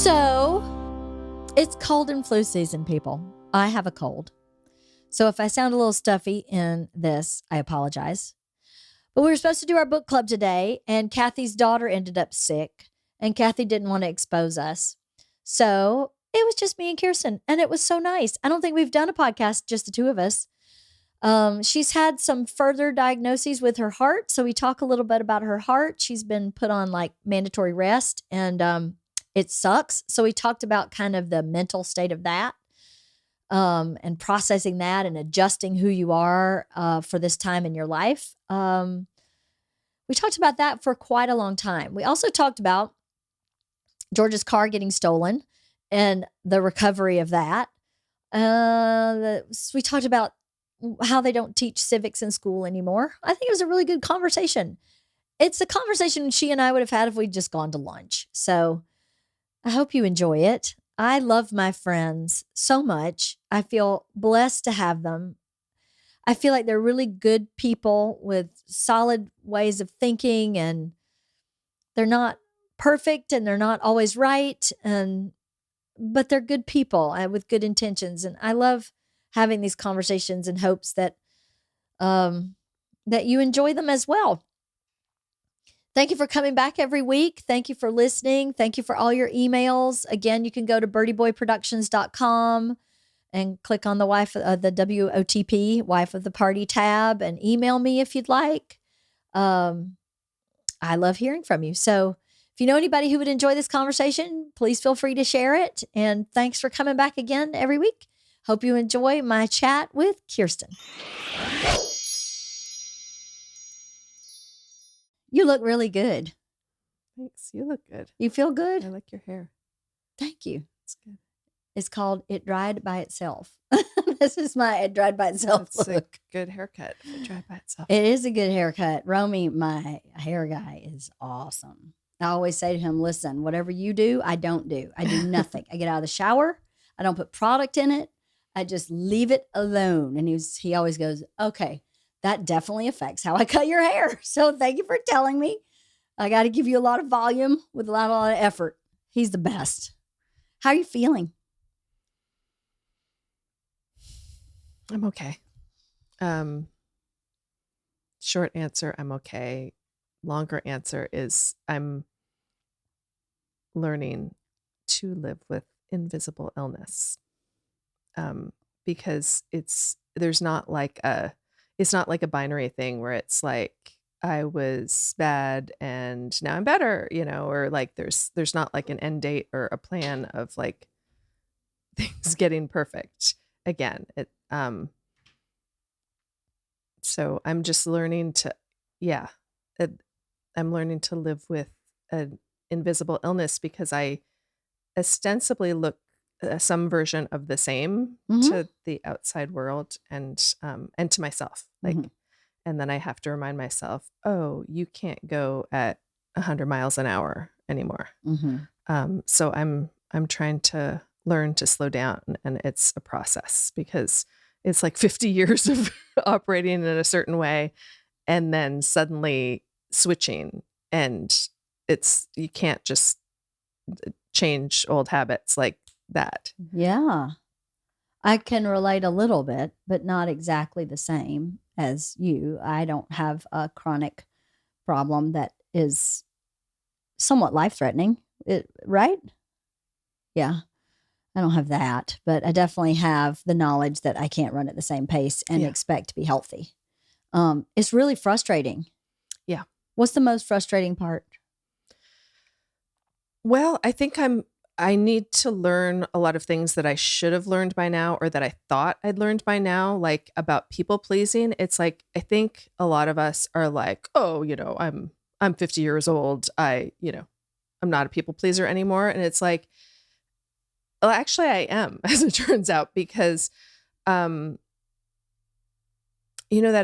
So, it's cold and flu season, people. I have a cold. So if I sound a little stuffy in this, I apologize. But we were supposed to do our book club today, and Kathy's daughter ended up sick, and Kathy didn't want to expose us. So it was just me and Kirsten, and it was so nice. I don't think we've done a podcast, just the two of us. She's had some further diagnoses with her heart, so we talk a little bit about her heart. She's been put on like mandatory rest, and it sucks. So we talked about kind of the mental state of that, and processing that and adjusting who you are for this time in your life. We talked about that for quite a long time. We also talked about George's car getting stolen and the recovery of that. We talked about how they don't teach civics in school anymore. I think it was a really good conversation. It's a conversation she and I would have had if we'd just gone to lunch. So I hope you enjoy it. I love my friends so much. I feel blessed to have them. I feel like they're really good people with solid ways of thinking, and they're not perfect and they're not always right, but they're good people with good intentions. And I love having these conversations in hopes that that you enjoy them as well. Thank you for coming back every week. Thank you for listening. Thank you for all your emails. Again, you can go to birdieboyproductions.com and click on the WOTP, Wife of the Party tab, and email me if you'd like. I love hearing from you. So if you know anybody who would enjoy this conversation, please feel free to share it. And thanks for coming back again every week. Hope you enjoy my chat with Kirsten. You look really good. Thanks. You look good. You feel good? I like your hair. Thank you. It's good. It's called It Dried by Itself. This is my It Dried by Itself It's look. a good haircut. It dried by itself. It is a good haircut. Romy, my hair guy, is awesome. I always say to him, listen, whatever you do, I don't do. I do nothing. I get out of the shower. I don't put product in it. I just leave it alone. And he always goes, okay, that definitely affects how I cut your hair. So thank you for telling me. I got to give you a lot of volume with a lot of effort. He's the best. How are you feeling? I'm okay. Short answer, I'm okay. Longer answer is I'm learning to live with invisible illness. Because it's not like a binary thing where it's like I was bad and now I'm better, or like there's not like an end date or a plan of like things getting perfect again. So I'm just learning to, I'm learning to live with an invisible illness because I ostensibly look some version of the same to the outside world and to myself, and then I have to remind myself, oh, you can't go at 100 miles an hour anymore. So I'm trying to learn to slow down, and it's a process because it's like 50 years of operating in a certain way and then suddenly switching, and you can't just change old habits like that. Yeah. I can relate a little bit, but not exactly the same as you. I don't have a chronic problem that is somewhat life-threatening, right? Yeah. I don't have that, but I definitely have the knowledge that I can't run at the same pace and expect to be healthy. It's really frustrating. Yeah. What's the most frustrating part? Well, I think I need to learn a lot of things that I should have learned by now, or that I thought I'd learned by now, like about people pleasing. It's like, I think a lot of us are like, oh, I'm 50 years old. I'm not a people pleaser anymore. And it's like, well, actually I am, as it turns out, because, that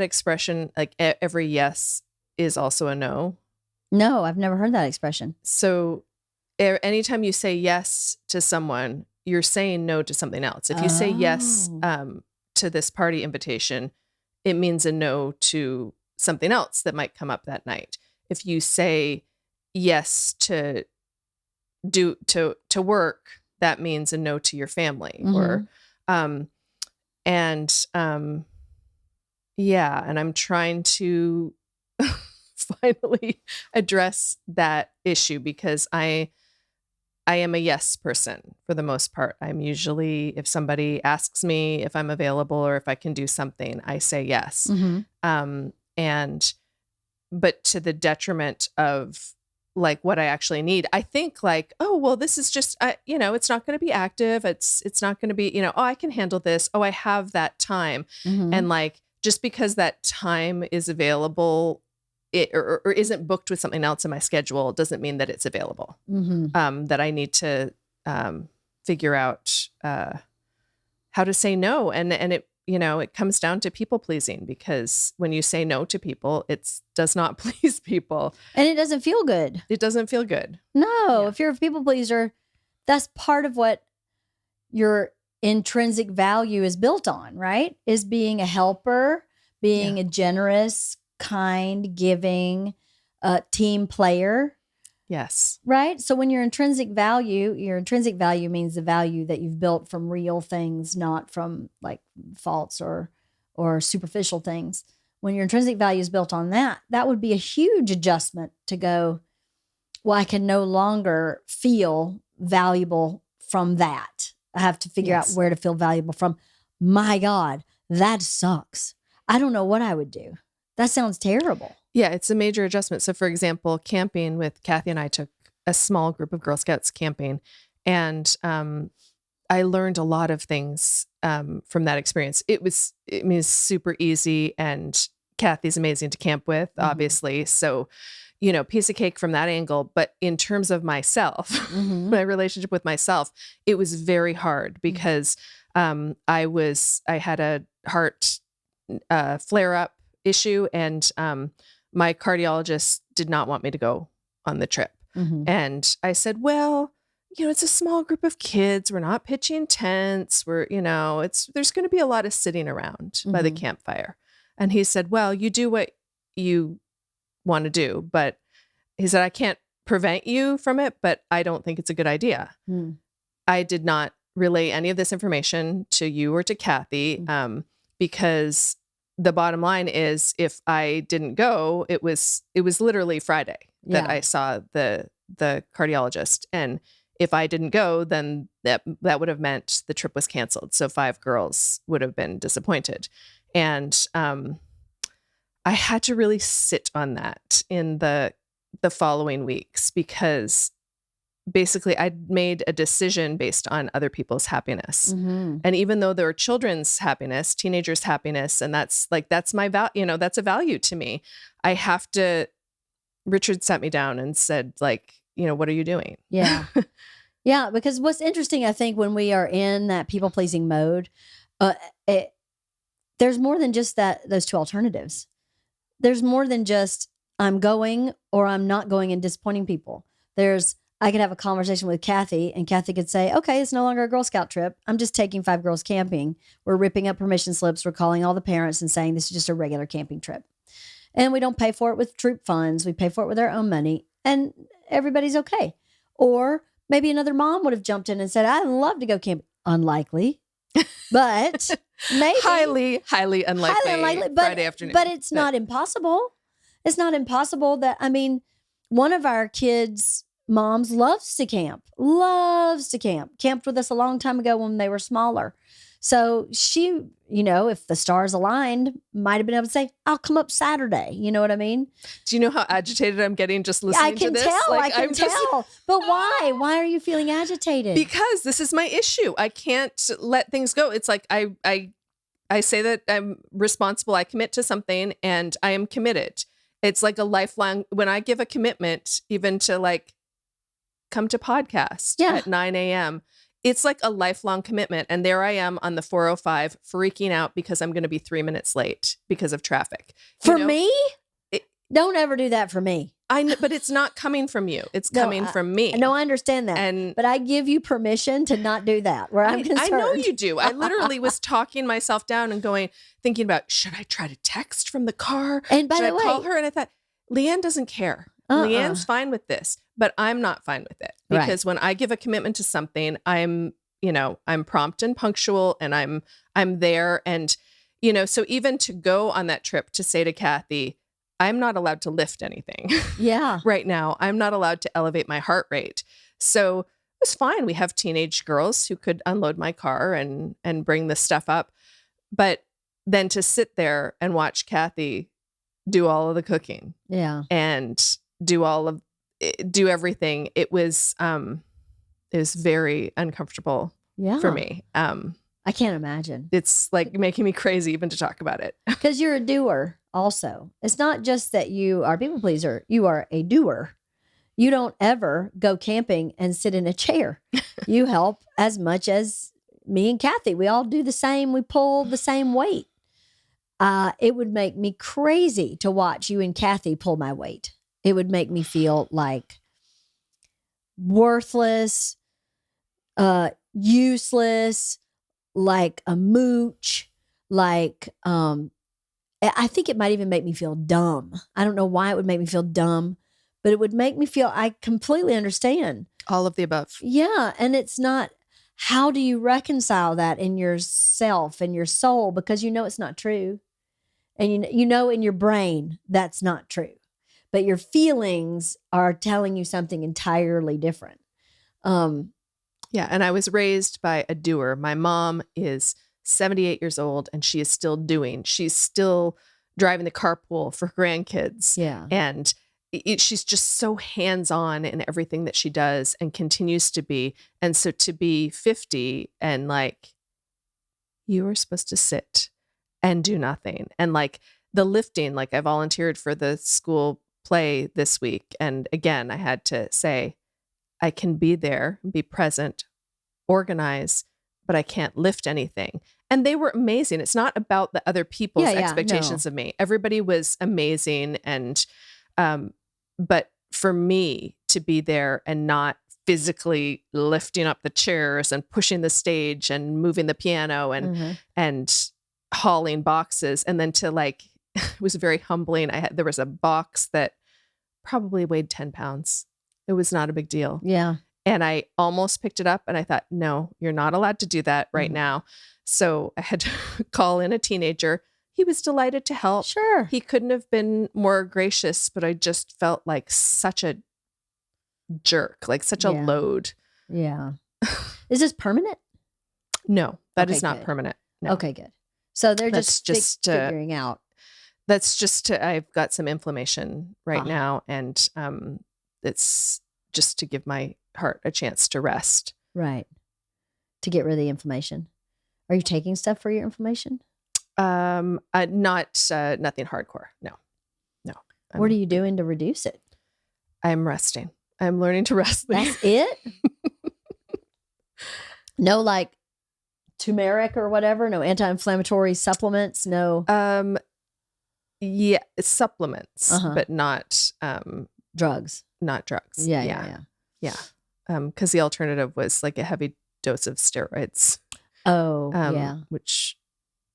expression, like every yes is also a no. No, I've never heard that expression. So anytime you say yes to someone, you're saying no to something else. If you say yes to this party invitation, it means a no to something else that might come up that night. If you say yes to do to work, that means a no to your family, or and yeah, and I'm trying to finally address that issue, because I am a yes person for the most part. I'm usually, if somebody asks me if I'm available or if I can do something, I say yes. And but to the detriment of like what I actually need. I think like, oh, well, this is just, it's not going to be active. It's not going to be, oh, I can handle this. Oh, I have that time. And like, just because that time is available, or isn't booked with something else in my schedule, doesn't mean that it's available. That I need to figure out how to say no. And it, it comes down to people pleasing, because when you say no to people, it does not please people. And it doesn't feel good. It doesn't feel good. No, if you're a people pleaser, that's part of what your intrinsic value is built on, right? Is being a helper, being a generous, kind, giving, team player. Yes. Right? So when your intrinsic value means the value that you've built from real things, not from like false or superficial things. When your intrinsic value is built on that, that would be a huge adjustment to go, well, I can no longer feel valuable from that. I have to figure out where to feel valuable from. My God, that sucks. I don't know what I would do. That sounds terrible. Yeah, it's a major adjustment. So for example, camping with Kathy and I took a small group of Girl Scouts camping, and I learned a lot of things from that experience. It was super easy, and Kathy's amazing to camp with, obviously. So, piece of cake from that angle. But in terms of myself, my relationship with myself, it was very hard, because I had a heart flare up issue, and my cardiologist did not want me to go on the trip. And I said, well, it's a small group of kids. We're not pitching tents. We're, there's going to be a lot of sitting around by the campfire. And he said, well, you do what you want to do. But he said, I can't prevent you from it, but I don't think it's a good idea. I did not relay any of this information to you or to Kathy, because the bottom line is, if I didn't go, it was literally Friday that I saw the cardiologist. And if I didn't go, then that would have meant the trip was canceled. So 5 girls would have been disappointed. And I had to really sit on that in the following weeks, because basically I made a decision based on other people's happiness. And even though there are children's happiness, teenagers' happiness, and that's my value, that's a value to me. I have to, Richard sat me down and said, like, what are you doing? Yeah. Yeah. Because what's interesting, I think, when we are in that people pleasing mode, there's more than just those 2 alternatives. There's more than just I'm going or I'm not going and disappointing people. I could have a conversation with Kathy, and Kathy could say, okay, it's no longer a Girl Scout trip. I'm just taking 5 girls camping. We're ripping up permission slips. We're calling all the parents and saying this is just a regular camping trip. And we don't pay for it with troop funds. We pay for it with our own money, and everybody's okay. Or maybe another mom would have jumped in and said, I'd love to go camping. Unlikely, but maybe. Highly unlikely. But, Friday afternoon. But it's not impossible. It's not impossible that, one of our kids' moms loves to camp, camped with us a long time ago when they were smaller. So she, if the stars aligned, might have been able to say, I'll come up Saturday. You know what I mean? Do you know how agitated I'm getting just listening to this? I can tell. But why? Why are you feeling agitated? Because this is my issue. I can't let things go. It's like I say that I'm responsible. I commit to something, and I am committed. It's like a lifelong, when I give a commitment, even to like come to podcast at 9 a.m., it's like a lifelong commitment. And there I am on the 405 freaking out because I'm going to be 3 minutes late because of traffic. Me? Don't ever do that for me. But it's not coming from you. It's coming from me. No, I understand that. But I give you permission to not do that where I'm concerned. I know you do. I literally was talking myself down and thinking about, should I try to text from the car? And by the way, call her? And I thought, Leanne doesn't care. Leanne's fine with this, but I'm not fine with it Right. because when I give a commitment to something, I'm prompt and punctual and I'm there. And, so even to go on that trip to say to Kathy, I'm not allowed to lift anything Yeah. right now. I'm not allowed to elevate my heart rate. So it was fine. We have teenage girls who could unload my car and bring this stuff up. But then to sit there and watch Kathy do all of the cooking. Yeah. And do everything. It was very uncomfortable for me. I can't imagine. It's like making me crazy even to talk about it. Because you're a doer also. It's not just that you are a people pleaser. You are a doer. You don't ever go camping and sit in a chair. You help as much as me and Kathy. We all do the same. We pull the same weight. It would make me crazy to watch you and Kathy pull my weight. It would make me feel like worthless, useless, like a mooch, like, I think it might even make me feel dumb. I don't know why it would make me feel dumb, but it would make me feel, I completely understand. All of the above. Yeah. And it's not, how do you reconcile that in yourself and your soul? Because it's not true. And you know in your brain that's not true. But your feelings are telling you something entirely different. Yeah. And I was raised by a doer. My mom is 78 years old and she is still doing. She's still driving the carpool for grandkids. Yeah. And she's just so hands-on in everything that she does and continues to be. And so to be 50 and like, you were supposed to sit and do nothing. And like the lifting, like I volunteered for the school play this week. And again, I had to say, I can be there, be present, organize, but I can't lift anything. And they were amazing. It's not about the other people's expectations of me. Everybody was amazing. And, but for me to be there and not physically lifting up the chairs and pushing the stage and moving the piano and hauling boxes. And then to like, it was very humbling. There was a box that probably weighed 10 pounds. It was not a big deal. Yeah. And I almost picked it up and I thought, no, you're not allowed to do that right now. So I had to call in a teenager. He was delighted to help. Sure. He couldn't have been more gracious, but I just felt like such a jerk, like such a load. Yeah. Is this permanent? No, that is Okay, not good. permanent. No. Okay, good. So they're That's just figuring out. That's just I've got some inflammation right now, and it's just to give my heart a chance to rest. Right. To get rid of the inflammation. Are you taking stuff for your inflammation? Not nothing hardcore. No. What are you doing to reduce it? I'm resting. I'm learning to rest. That's it? No, like turmeric or whatever? No anti-inflammatory supplements? No. Yeah, supplements, but not drugs. Not drugs. Yeah. Because the alternative was like a heavy dose of steroids. Oh, yeah. Which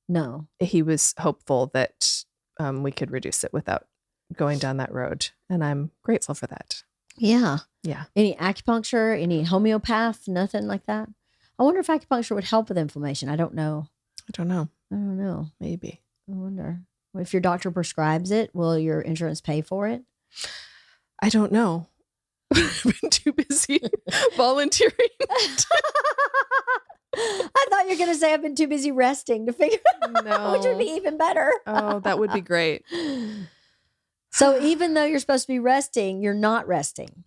no, he was hopeful that we could reduce it without going down that road, and I'm grateful for that. Yeah. Yeah. Any acupuncture? Any homeopath? Nothing like that. I wonder if acupuncture would help with inflammation. I don't know. Maybe. I wonder. If your doctor prescribes it, will your insurance pay for it? I don't know. I've been too busy volunteering. I thought you were going to say I've been too busy resting to figure out, No. which would be even better. Oh, that would be great. So even though you're supposed to be resting, you're not resting.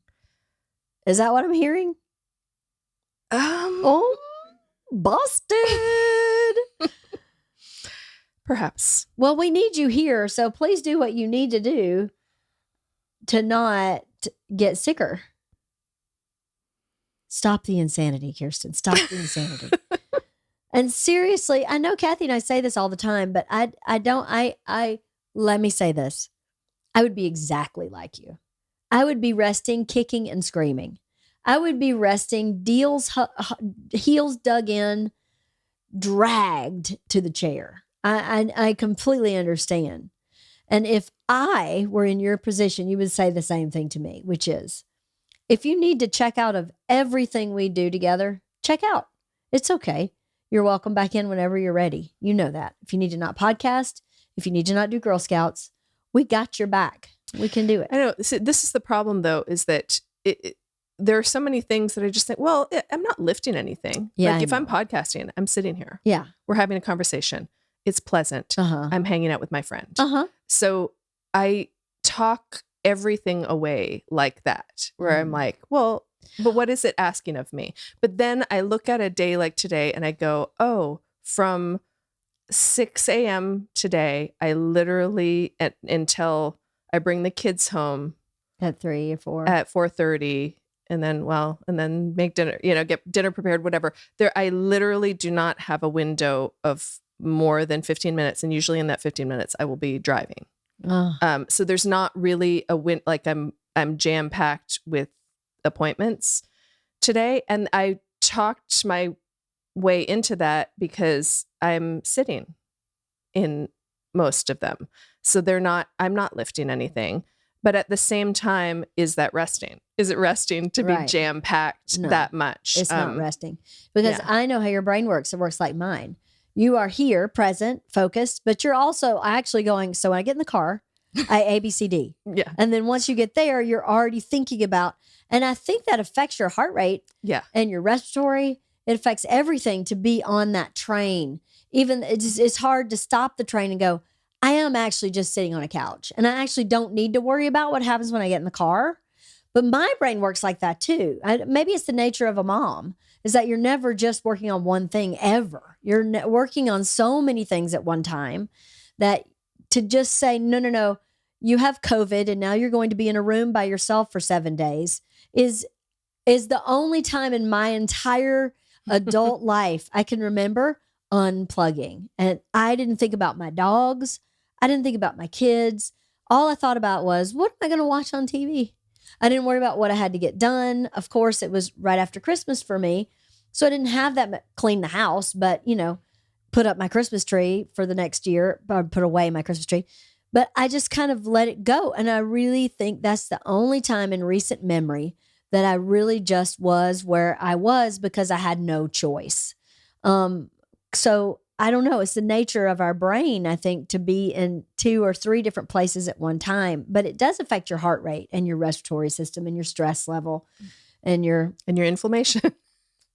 Is that what I'm hearing? Oh, busted. Perhaps. Well, we need you here, so please do what you need to do to not get sicker. Stop the insanity, Kirsten. Stop the insanity. And seriously, I know Kathy and I say this all the time, but let me say this. I would be exactly like you. I would be resting, kicking and screaming. I would be resting, heels dug in, dragged to the chair. I completely understand. And if I were in your position, you would say the same thing to me, which is, if you need to check out of everything we do together, check out. It's okay. You're welcome back in whenever you're ready. You know that. If you need to not podcast, if you need to not do Girl Scouts, we got your back. We can do it. I know. So this is the problem, though, is that there are so many things that I just think, well, I'm not lifting anything. Yeah, like I if I'm know. podcasting, I'm sitting here. Yeah. We're having a conversation. It's pleasant. Uh-huh. I'm hanging out with my friend. Uh-huh. So I talk everything away like that, where I'm like, well, but what is it asking of me? But then I look at a day like today and I go, oh, from 6 a.m. today, I literally, until I bring the kids home At 3 or 4. at 4:30, and then make dinner, get dinner prepared, whatever. I literally do not have a window of more than 15 minutes. And usually in that 15 minutes, I will be driving. So there's not really a win. Like I'm jam packed with appointments today. And I talked my way into that because I'm sitting in most of them. So I'm not lifting anything. But at the same time, is that resting? Is it resting to be jam packed that much? It's not resting, because I know how your brain works. It works like mine. You are here, present, focused, but you're also actually going, so when I get in the car, I A, B, C, D. Yeah. And then once you get there, you're already thinking about, and I think that affects your heart rate and your respiratory. It affects everything to be on that train. Even it's hard to stop the train and go, I am actually just sitting on a couch and I actually don't need to worry about what happens when I get in the car. But my brain works like that too. Maybe it's the nature of a mom, is that you're never just working on one thing ever. You're working on so many things at one time that to just say, no, you have COVID and now you're going to be in a room by yourself for 7 days is the only time in my entire adult life I can remember unplugging. And I didn't think about my dogs. I didn't think about my kids. All I thought about was, what am I going to watch on TV? I didn't worry about what I had to get done. Of course, it was right after Christmas for me. So I didn't have that clean the house, but, put up my Christmas tree for the next year, or put away my Christmas tree. But I just kind of let it go. And I really think that's the only time in recent memory that I really just was where I was because I had no choice. So I don't know. It's the nature of our brain, I think, to be in 2 or 3 different places at one time. But it does affect your heart rate and your respiratory system and your stress level and your inflammation.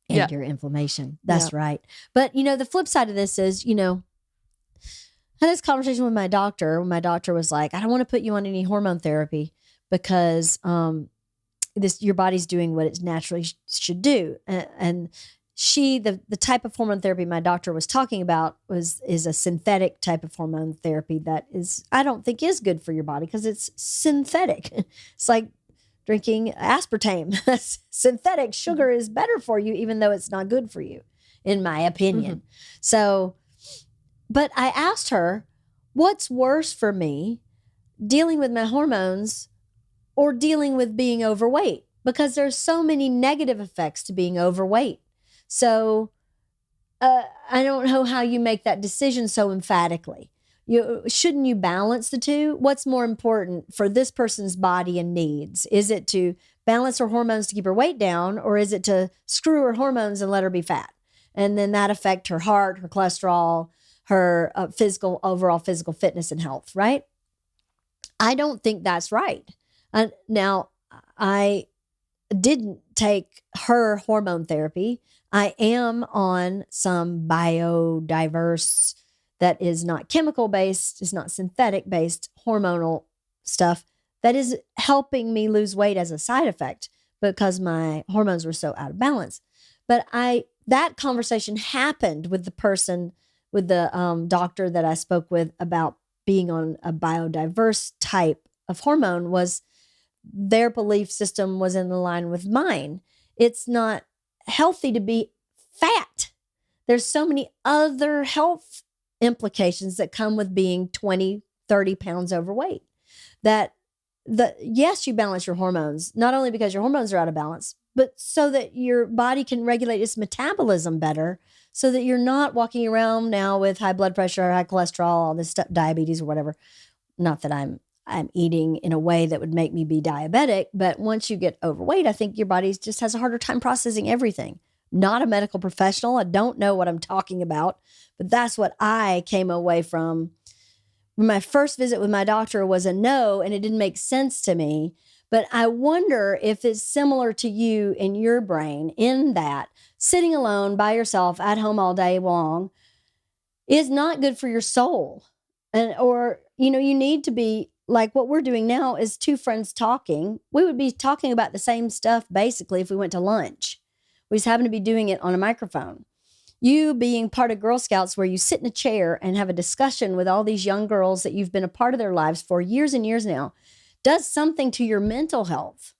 And your inflammation. That's right. But, the flip side of this is, I had this conversation with my doctor when my doctor was like, I don't want to put you on any hormone therapy because your body's doing what it naturally should do. And the type of hormone therapy my doctor was talking about is a synthetic type of hormone therapy that I don't think is good for your body because it's synthetic. It's like drinking aspartame. Synthetic sugar is better for you, even though it's not good for you, in my opinion. Mm-hmm. So, but I asked her, what's worse for me, dealing with my hormones or dealing with being overweight? Because there's so many negative effects to being overweight. So I don't know how you make that decision so emphatically. Shouldn't you balance the two? What's more important for this person's body and needs? Is it to balance her hormones to keep her weight down, or is it to screw her hormones and let her be fat? And then that affect her heart, her cholesterol, her overall physical fitness and health, right? I don't think that's right. Now, I didn't take her hormone therapy. I am on some biodiverse that is not chemical based, is not synthetic based hormonal stuff that is helping me lose weight as a side effect because my hormones were so out of balance. But that conversation happened with the person, with the doctor that I spoke with about being on a biodiverse type of hormone. Was their belief system was in line with mine. It's not healthy to be fat. There's so many other health implications that come with being 20, 30 pounds overweight. Yes, you balance your hormones, not only because your hormones are out of balance, but so that your body can regulate its metabolism better, so that you're not walking around now with high blood pressure, high cholesterol, all this stuff, diabetes or whatever, Not that I'm eating in a way that would make me be diabetic, but once you get overweight, I think your body just has a harder time processing everything. Not a medical professional. I don't know what I'm talking about, but that's what I came away from. My first visit with my doctor was a no, and it didn't make sense to me. But I wonder if it's similar to you in your brain, in that sitting alone by yourself at home all day long is not good for your soul. Or you need to be like what we're doing now is two friends talking. We would be talking about the same stuff basically if we went to lunch. We just happen to be doing it on a microphone. You being part of Girl Scouts where you sit in a chair and have a discussion with all these young girls that you've been a part of their lives for years and years now does something to your mental health.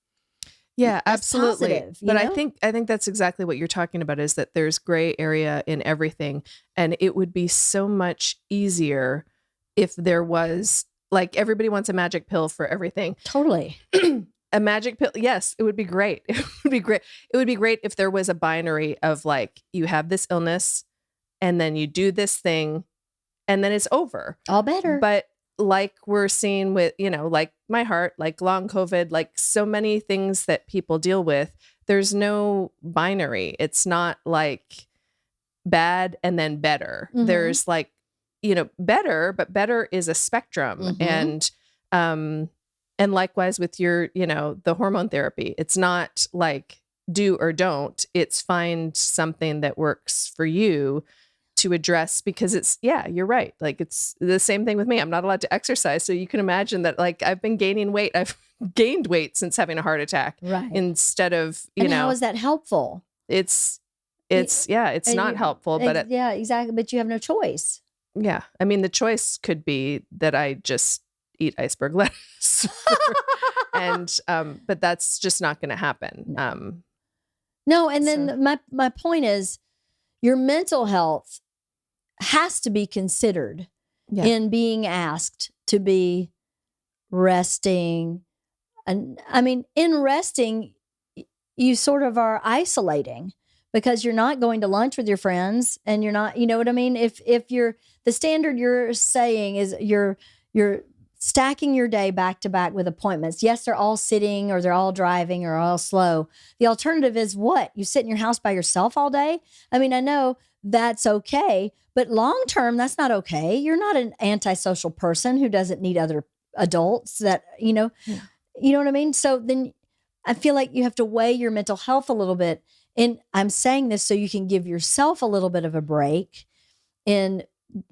Yeah, That's absolutely. positive, But I think that's exactly what you're talking about, is that there's gray area in everything. And it would be so much easier if there was, like, everybody wants a magic pill for everything. Totally. A magic pill. Yes, it would be great. It would be great. It would be great if there was a binary of, like, you have this illness and then you do this thing and then it's over. All better. But like we're seeing with, like my heart, like long COVID, like so many things that people deal with, there's no binary. It's not like bad and then better. Mhm. There's like, better, but better is a spectrum. Mhm. And likewise with your, the hormone therapy, it's not like do or don't. It's find something that works for you to address, because it's, you're right. Like it's the same thing with me. I'm not allowed to exercise. So you can imagine that, like, I've been gaining weight. I've gained weight since having a heart attack. Right. Instead of, how is that helpful? It's not helpful, but yeah, exactly. But you have no choice. Yeah. I mean, the choice could be that I just eat iceberg lettuce. But that's just not going to happen. No. And then my point is your mental health has to be considered in being asked to be resting. And I mean, in resting, you sort of are isolating because you're not going to lunch with your friends and you're not, you know what I mean? If you're, the standard you're saying is you're stacking your day back to back with appointments. Yes, they're all sitting or they're all driving or all slow. The alternative is what? You sit in your house by yourself all day? I mean, I know that's okay, but long term, that's not okay. You're not an antisocial person who doesn't need other adults that, you know what I mean? So then I feel like you have to weigh your mental health a little bit. And I'm saying this so you can give yourself a little bit of a break in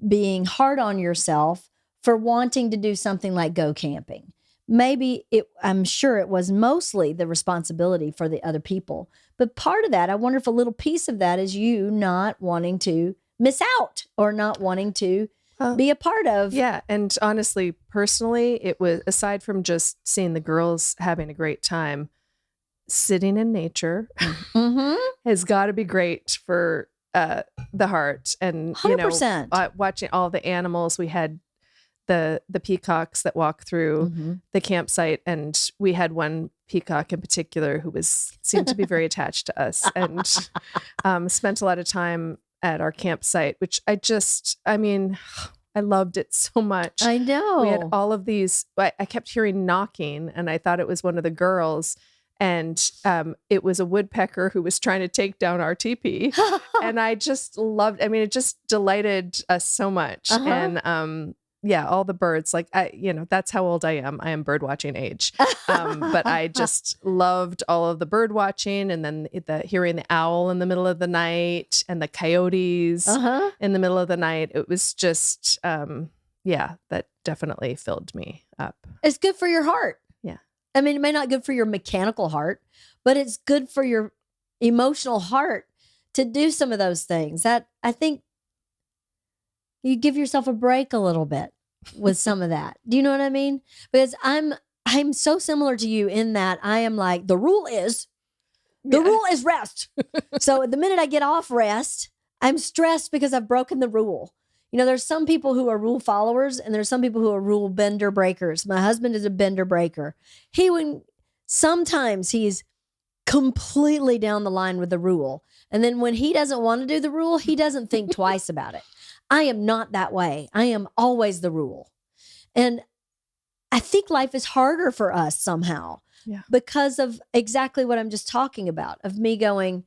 being hard on yourself for wanting to do something like go camping. Maybe I'm sure it was mostly the responsibility for the other people. But part of that, I wonder if a little piece of that is you not wanting to miss out or not wanting to be a part of. Yeah. And honestly, personally, it was, aside from just seeing the girls having a great time, sitting in nature has got to be great for the heart. And, 100%. Watching all the animals. We had the peacocks that walk through the campsite, and we had one peacock in particular who seemed to be very attached to us, and spent a lot of time at our campsite, which I loved it so much. I know. We had all of these, I kept hearing knocking, and I thought it was one of the girls. And it was a woodpecker who was trying to take down our teepee. And I just loved, it just delighted us so much. And all the birds, like, that's how old I am. I am bird watching age. But I just loved all of the bird watching, and then hearing the owl in the middle of the night and the coyotes in the middle of the night. It was just, that definitely filled me up. It's good for your heart. Yeah. I mean, it may not good for your mechanical heart, but it's good for your emotional heart to do some of those things. That I think you give yourself a break a little bit with some of that. Do you know what I mean? Because I'm so similar to you in that I am like, the rule is rest. So the minute I get off rest, I'm stressed because I've broken the rule. There's some people who are rule followers and there's some people who are rule bender breakers. My husband is a bender breaker. Sometimes he's completely down the line with the rule. And then when he doesn't want to do the rule, he doesn't think twice about it. I am not that way. I am always the rule. And I think life is harder for us somehow because of exactly what I'm just talking about, of me going,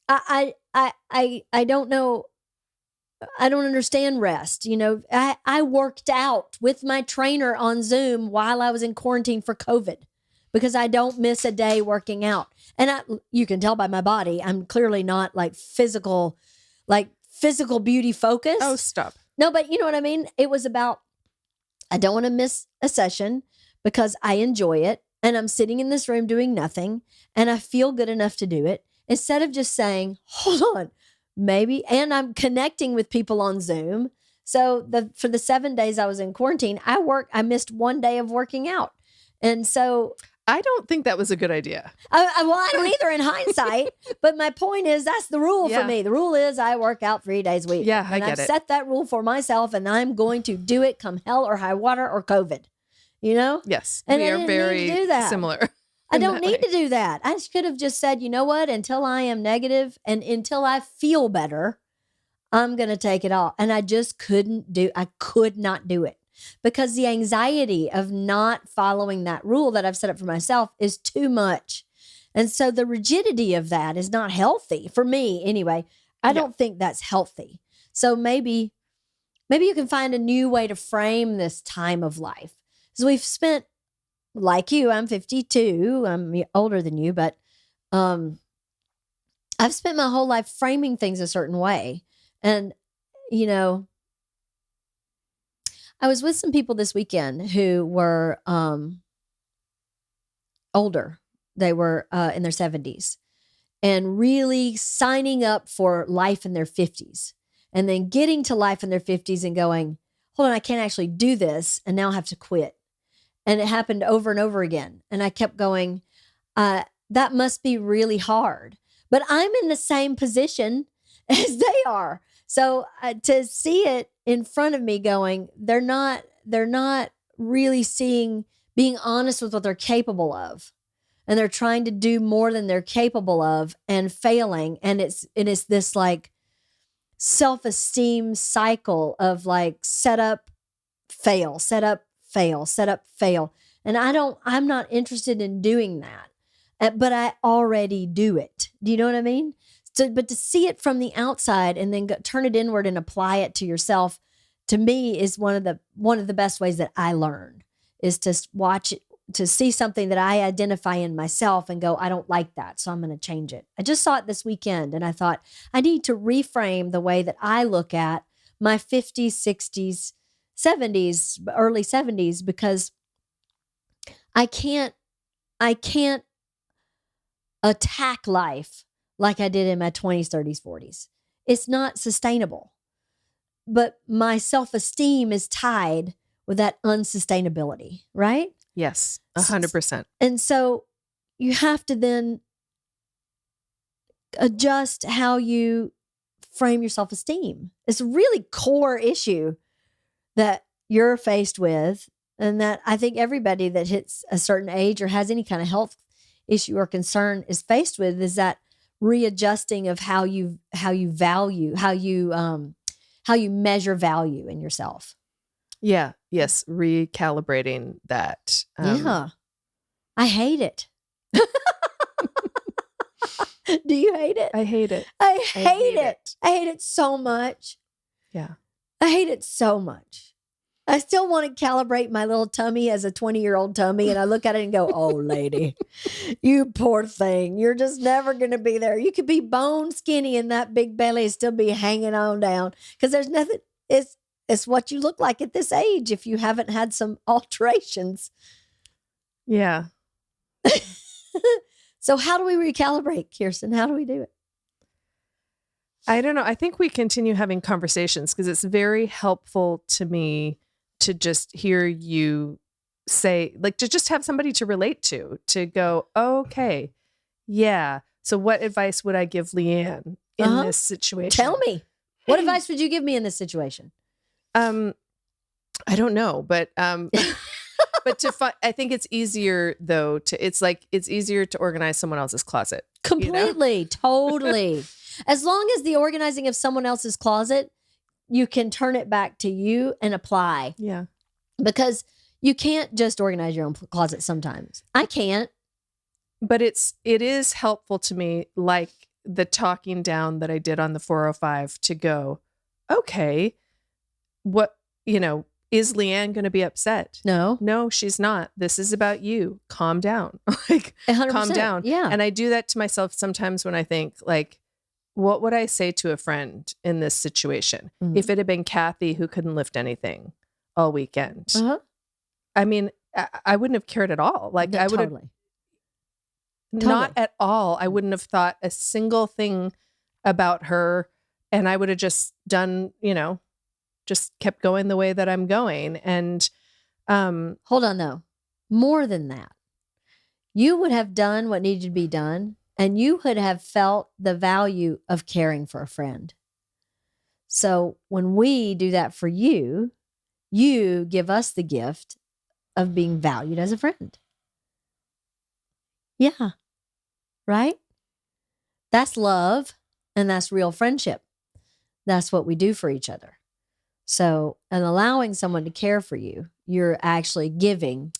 I don't know. I don't understand rest. You know, I worked out with my trainer on Zoom while I was in quarantine for COVID because I don't miss a day working out. And you can tell by my body, I'm clearly not like physical beauty focused. Oh, stop. No, but you know what I mean? It was about, I don't want to miss a session because I enjoy it. And I'm sitting in this room doing nothing and I feel good enough to do it. Instead of just saying, hold on, maybe, and I'm connecting with people on Zoom. So for the 7 days I was in quarantine, I missed one day of working out. And so I don't think that was a good idea. I don't either in hindsight, but my point is that's the rule for me. The rule is I work out 3 days a week. Yeah, and I've set that rule for myself and I'm going to do it come hell or high water or COVID, you know? Yes, and we I are didn't very need to do that. similar. I don't need to do that. I could have just said, you know what, until I am negative and until I feel better, I'm going to take it all. And I just I could not do it because the anxiety of not following that rule that I've set up for myself is too much. And so the rigidity of that is not healthy for me anyway. I don't think that's healthy. So maybe you can find a new way to frame this time of life. Because we've spent, like you, I'm 52. I'm older than you, but I've spent my whole life framing things a certain way. And, you know, I was with some people this weekend who were older. They were in their 70s and really signing up for life in their 50s and then getting to life in their 50s and going, hold on, I can't actually do this. And now I have to quit. And it happened over and over again. And I kept going, that must be really hard. But I'm in the same position as they are. So to see it in front of me going, they're not really being honest with what they're capable of. And they're trying to do more than they're capable of and failing. And it's this like self-esteem cycle of like set up, fail, set up, fail, set up, fail. And I'm not interested in doing that, but I already do it. Do you know what I mean? So, but to see it from the outside and then turn it inward and apply it to yourself, to me is one of the best ways that I learn is to watch it, to see something that I identify in myself and go, I don't like that. So I'm going to change it. I just saw it this weekend and I thought I need to reframe the way that I look at my 50s, 60s, 70s, early 70s, because I can't attack life like I did in my 20s, 30s, 40s. It's not sustainable. But my self-esteem is tied with that unsustainability, right? Yes, 100%. And so you have to then adjust how you frame your self-esteem. It's a really core issue that you're faced with, and that I think everybody that hits a certain age or has any kind of health issue or concern is faced with, is that readjusting of how you value, how you measure value in yourself. Yeah. Yes. Recalibrating that. Yeah. I hate it. Do you hate it? I hate it. I hate it. I hate it so much. Yeah. I hate it so much. I still want to calibrate my little tummy as a 20-year-old tummy. And I look at it and go, oh, lady, you poor thing. You're just never going to be there. You could be bone skinny and that big belly and still be hanging on down. Because there's nothing, it's what you look like at this age if you haven't had some alterations. Yeah. So how do we recalibrate, Kirsten? How do we do it? I don't know. I think we continue having conversations because it's very helpful to me to just hear you say, like, to just have somebody to relate to go, okay, yeah. So what advice would I give Leanne in this situation? Tell me. What advice would you give me in this situation? I don't know, but but I think it's easier though it's easier to organize someone else's closet. Completely, you know? Totally. As long as the organizing of someone else's closet, you can turn it back to you and apply. Yeah. Because You can't just organize your own closet sometimes. I can't. But it is helpful to me, like the talking down that I did on the 405 to go, okay, what, is Leanne going to be upset? No, she's not. This is about you. Calm down. Like, 100%, calm down. Yeah. And I do that to myself sometimes when I think, like, what would I say to a friend in this situation? If it had been Kathy who couldn't lift anything all weekend? I mean, I wouldn't have cared at all. Like, I would have not at all. I wouldn't have thought a single thing about her, and I would have just done, just kept going the way that I'm going. And hold on, though. More than that, you would have done what needed to be done, and you would have felt the value of caring for a friend. So when we do that for you, you give us the gift of being valued as a friend. Yeah. Right? That's love, and that's real friendship. That's what we do for each other. So, and allowing someone to care for you, you're actually giving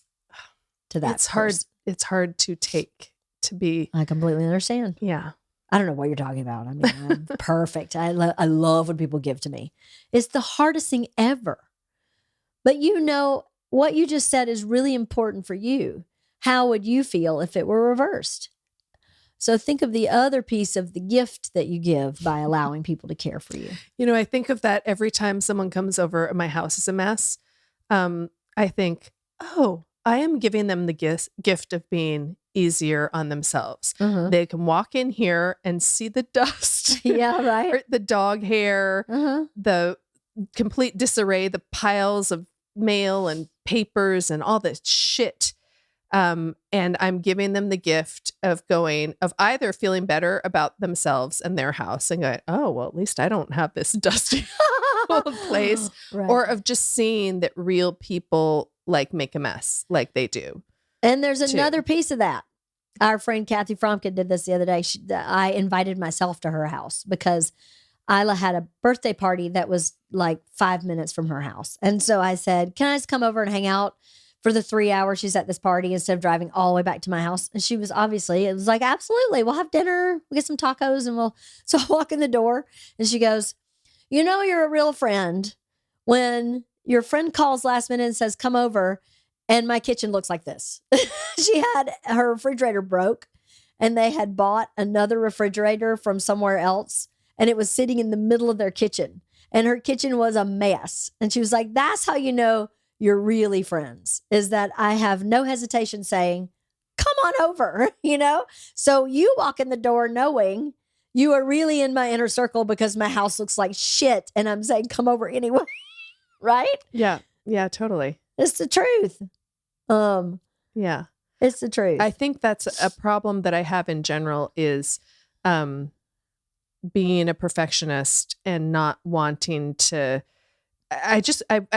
to that person. It's hard to take, to be. I completely understand. Yeah. I don't know what you're talking about. I mean, I'm perfect. I love when people give to me. It's the hardest thing ever. But what you just said is really important for you. How would you feel if it were reversed? So think of the other piece of the gift that you give by allowing people to care for you. I think of that every time someone comes over and my house is a mess. I think, oh, I am giving them the gift of being easier on themselves. They can walk in here and see the dust. Yeah, right. Or the dog hair, the complete disarray, the piles of mail and papers and all this shit. And I'm giving them the gift of either feeling better about themselves and their house and going, oh, well, at least I don't have this dusty place, right. Or of just seeing that real people like make a mess like they do. And there's another piece of that. Our friend Kathy Fromkin did this the other day. I invited myself to her house because Isla had a birthday party that was like 5 minutes from her house. And so I said, can I just come over and hang out for the 3 hours she's at this party instead of driving all the way back to my house? And it was like, absolutely. We'll have dinner. We'll get some tacos so I walk in the door and she goes, you're a real friend when your friend calls last minute and says, come over. And my kitchen looks like this. Her refrigerator broke and they had bought another refrigerator from somewhere else. And it was sitting in the middle of their kitchen. And her kitchen was a mess. And she was like, that's how you know you're really friends, is that I have no hesitation saying, come on over, So you walk in the door knowing you are really in my inner circle because my house looks like shit. And I'm saying, come over anyway. Right? Yeah. Yeah, totally. It's the truth. Yeah. It's the truth. I think that's a problem that I have in general is being a perfectionist and not wanting to. I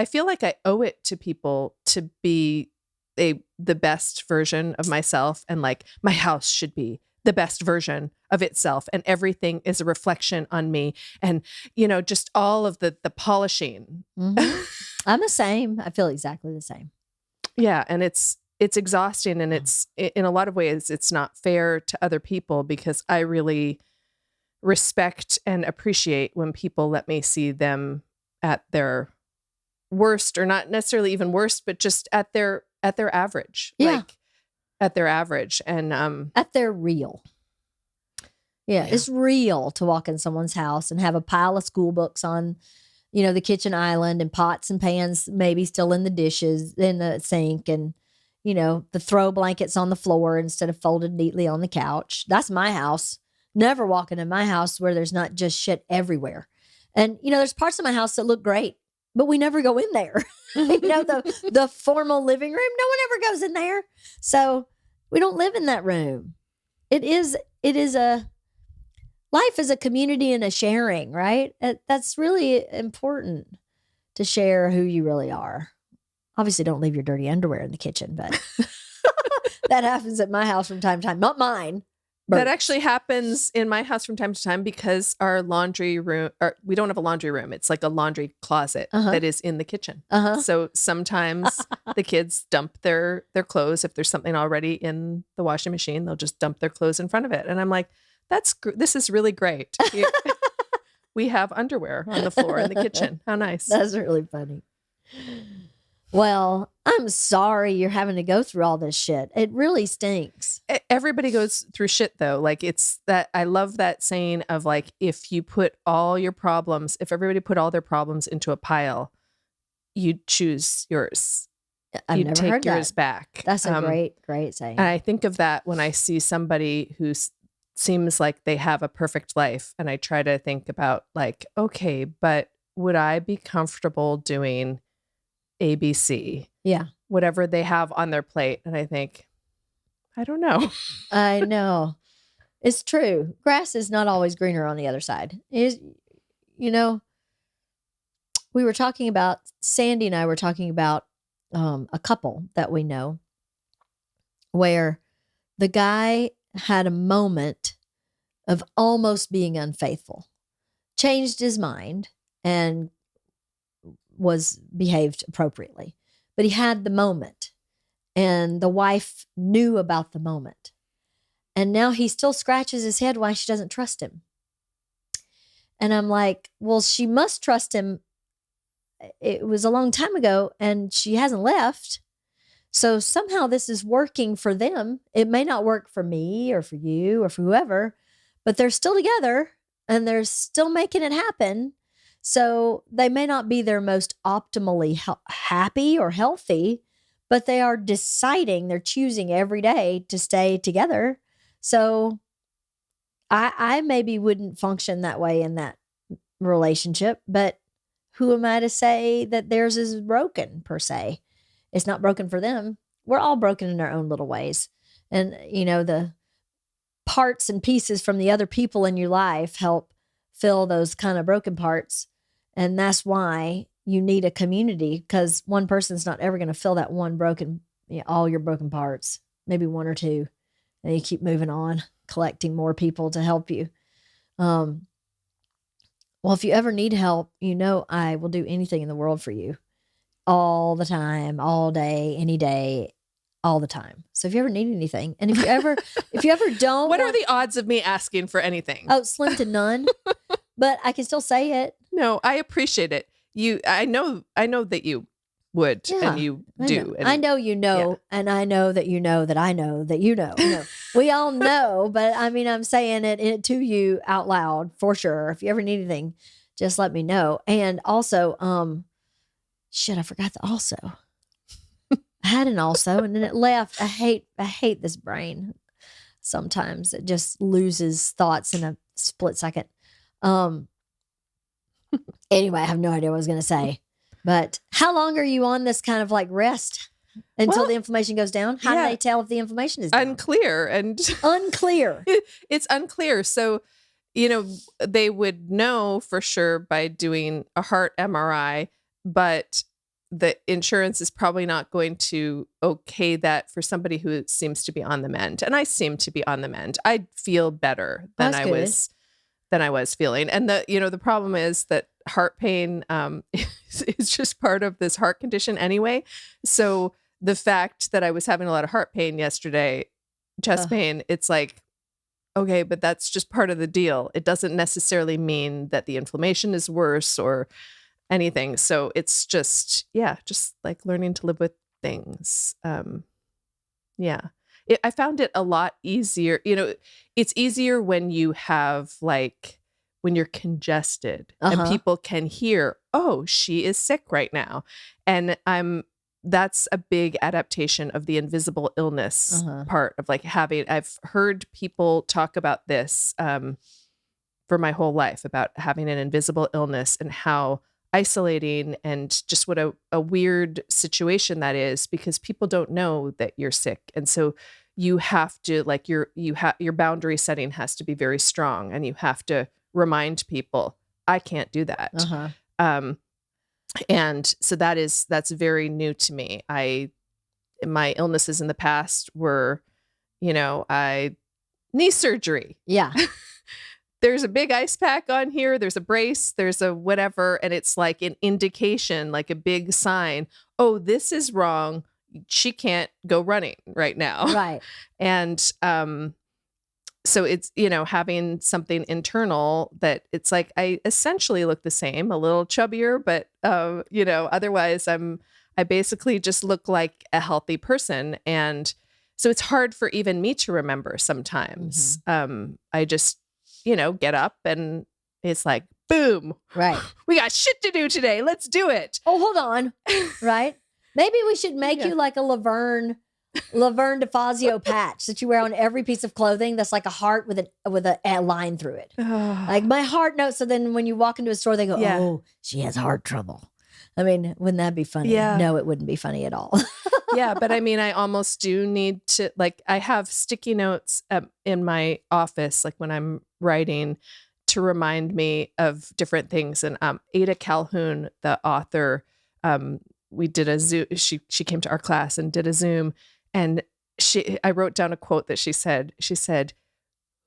feel like I owe it to people to be the best version of myself, and like my house should be the best version of itself, and everything is a reflection on me, and just all of the polishing. Mm-hmm. I'm the same. I feel exactly the same. Yeah, and it's exhausting, and it's in a lot of ways it's not fair to other people because I really respect and appreciate when people let me see them at their worst, or not necessarily even worst, but just at their average. Yeah. Like at their average and at their real. Yeah, it's real to walk in someone's house and have a pile of school books on, the kitchen island, and pots and pans maybe still in the dishes in the sink, and the throw blankets on the floor instead of folded neatly on the couch. That's my house. Never walking in my house where there's not just shit everywhere. And there's parts of my house that look great, but we never go in there. The formal living room, no one ever goes in there. So we don't live in that room. It is life is a community and a sharing, right? That's really important, to share who you really are. Obviously, don't leave your dirty underwear in the kitchen, but that happens at my house from time to time. Not mine. That actually happens in my house from time to time because our laundry room, or we don't have a laundry room. It's like a laundry closet that is in the kitchen. So sometimes the kids dump their clothes. If there's something already in the washing machine, they'll just dump their clothes in front of it. And I'm like, this is really great. We have underwear on the floor in the kitchen. How nice. That's really funny. Well, I'm sorry you're having to go through all this shit. It really stinks. Everybody goes through shit though. Like it's that I love that saying of like, if everybody put all their problems into a pile, you choose yours. I've never heard take yours that. back. That's a great saying. And I think of that when I see somebody who seems like they have a perfect life. And I try to think about like, okay, but would I be comfortable doing ABC? Yeah. Whatever they have on their plate. And I think, I don't know. I know. It's true. Grass is not always greener on the other side. We were talking about, Sandy and I were talking about a couple that we know where the guy had a moment of almost being unfaithful, changed his mind, and behaved appropriately. But he had the moment, and the wife knew about the moment. And now he still scratches his head why she doesn't trust him. And I'm like, well, she must trust him. It was a long time ago and she hasn't left. So somehow this is working for them. It may not work for me or for you or for whoever, but they're still together and they're still making it happen. So they may not be their most optimally happy or healthy, but they are deciding, they're choosing every day to stay together. So I maybe wouldn't function that way in that relationship, but who am I to say that theirs is broken per se? It's not broken for them. We're all broken in our own little ways. And, the parts and pieces from the other people in your life help fill those kind of broken parts. And that's why you need a community, because one person's not ever going to fill that one broken, all your broken parts, maybe one or two. And you keep moving on, collecting more people to help you. Well, if you ever need help, I will do anything in the world for you. All the time, all day, any day, all the time. So if you ever need anything, and if you ever don't, what are the odds of me asking for anything? Oh, slim to none. But I can still say it. No, I appreciate it. I know that you would, and you do. I know you know, and I know that you know that I know that you know. We all know, but I mean, I'm saying it to you out loud for sure. If you ever need anything, just let me know. And also, I forgot the also. I had an also, and then it left. I hate this brain. Sometimes it just loses thoughts in a split second. Anyway, I have no idea what I was going to say. But how long are you on this kind of like rest until the inflammation goes down? How do they tell if the inflammation is down? Unclear. It's unclear. So, they would know for sure by doing a heart MRI, but the insurance is probably not going to okay that for somebody who seems to be on the mend. And I seem to be on the mend. I feel better than I was feeling. And the problem is that heart pain is just part of this heart condition anyway. So the fact that I was having a lot of heart pain yesterday, chest pain, it's like, okay, but that's just part of the deal. It doesn't necessarily mean that the inflammation is worse or anything. So it's just like learning to live with things. I found it a lot easier. It's easier when you have when you're congested and people can hear, oh, she is sick right now. And that's a big adaptation of the invisible illness part of I've heard people talk about this for my whole life, about having an invisible illness and how isolating and just what a weird situation that is, because people don't know that you're sick. And so you have to your boundary setting has to be very strong, and you have to remind people, I can't do that. And so that's very new to me. My illnesses in the past were, I knee surgery. Yeah. There's a big ice pack on here. There's a brace. There's a whatever. And it's like an indication, like a big sign. Oh, this is wrong. She can't go running right now. Right. And so it's, having something internal that it's like I essentially look the same, a little chubbier, but, otherwise I basically just look like a healthy person. And so it's hard for even me to remember sometimes. I just, get up and it's like, boom. Right. We got shit to do today. Let's do it. Oh, hold on. Right. Maybe we should make you like a Laverne DeFazio patch that you wear on every piece of clothing. That's like a heart with a line through it. Like my heart note. So then when you walk into a store, they go, oh, she has heart trouble. I mean, wouldn't that be funny? Yeah. No, it wouldn't be funny at all. Yeah. But I mean, I almost do need to, like, I have sticky notes in my office, like when I'm writing, to remind me of different things. And Ada Calhoun, the author, we did a Zoom. She came to our class and did a Zoom. And I wrote down a quote that she said,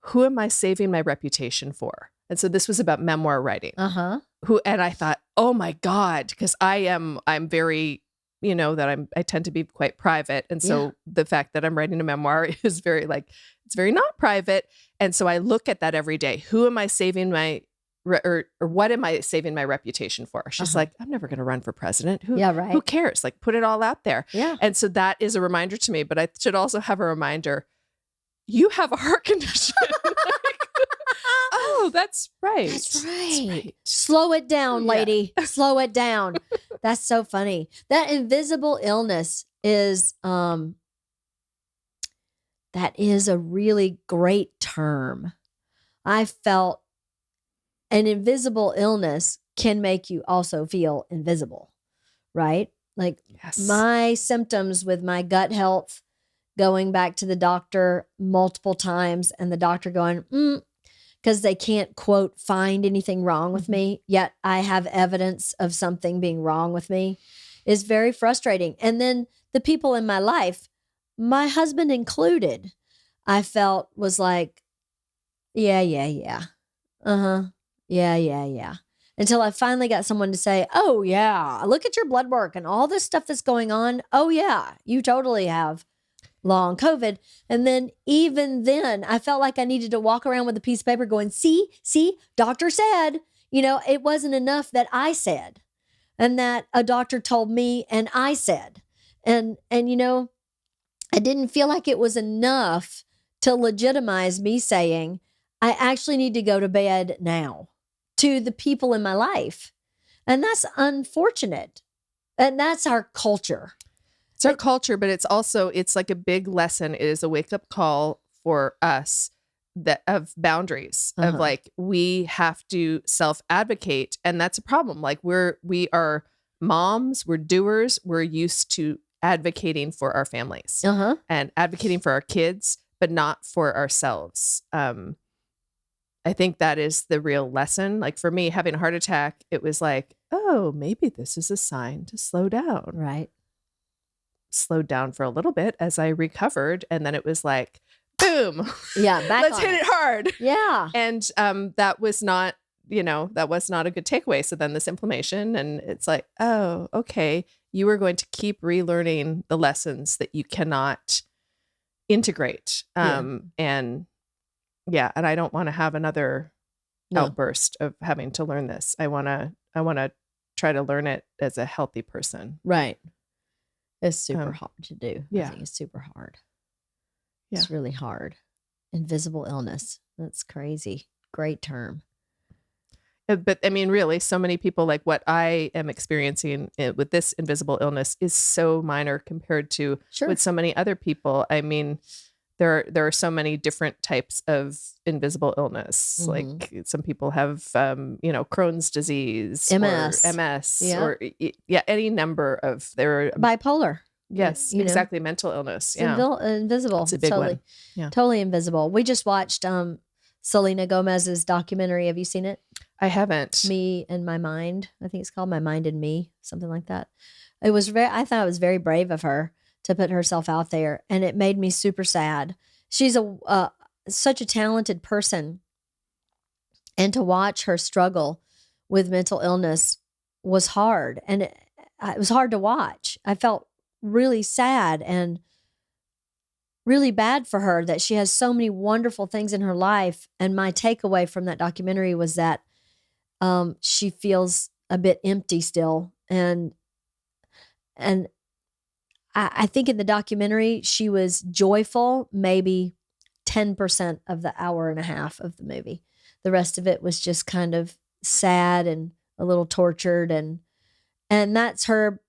"Who am I saving my reputation for?" And so this was about memoir writing. And I thought, oh my God, because I'm very, I tend to be quite private. And so the fact that I'm writing a memoir is very it's very not private. And so I look at that every day. Who am I saving or what am I saving my reputation for? She's like, I'm never going to run for president. Who cares? Like, put it all out there. Yeah. And so that is a reminder to me, but I should also have a reminder. You have a heart condition. Oh, that's right. That's right. Slow it down, lady. Slow it down. That's so funny. That invisible illness is, that is a really great term. I felt an invisible illness can make you also feel invisible, right? Like my symptoms with my gut health, going back to the doctor multiple times and the doctor going, because they can't, quote, find anything wrong with me, yet I have evidence of something being wrong with me, is very frustrating. And then the people in my life, my husband included, I felt was like, yeah. Yeah. Until I finally got someone to say, oh yeah, look at your blood work and all this stuff that's going on. Oh yeah, you totally have long COVID. And then even then I felt like I needed to walk around with a piece of paper going, see, doctor said, it wasn't enough that I said and that a doctor told me and I said, and I didn't feel like it was enough to legitimize me saying, I actually need to go to bed now to the people in my life. And that's unfortunate. And that's our culture. It's our culture, but it's like a big lesson. It is a wake-up call for us of boundaries, of like, we have to self-advocate. And that's a problem. Like we are moms, we're doers, we're used to advocating for our families and advocating for our kids, but not for ourselves. I think that is the real lesson. Like for me, having a heart attack, it was like, oh, maybe this is a sign to slow down. Right. Slowed down for a little bit as I recovered. And then it was like, boom. Yeah. Let's hit it hard. Yeah. And that was not a good takeaway. So then this inflammation, and it's like, oh, okay. You are going to keep relearning the lessons that you cannot integrate. And I don't want to have another outburst of having to learn this. I want to try to learn it as a healthy person. Right. It's super hard to do. Yeah. I think it's super hard. Yeah. It's really hard. Invisible illness. That's crazy. Great term. But I mean, really, so many people, like what I am experiencing with this invisible illness is so minor compared to with so many other people. I mean, there are so many different types of invisible illness. Like some people have, Crohn's disease, MS, or any number of bipolar. Yes, exactly. Mental illness. Yeah. Invisible. It's a big one. Yeah. Totally invisible. We just watched Selena Gomez's documentary. Have you seen it? I haven't. Me and My Mind. I think it's called My Mind and Me, something like that. I thought it was very brave of her to put herself out there, and it made me super sad. She's such a talented person. And to watch her struggle with mental illness was hard. And it was hard to watch. I felt really sad and really bad for her that she has so many wonderful things in her life. And my takeaway from that documentary was that she feels a bit empty still. And I think in the documentary, she was joyful maybe 10% of the hour and a half of the movie. The rest of it was just kind of sad and a little tortured. And that's her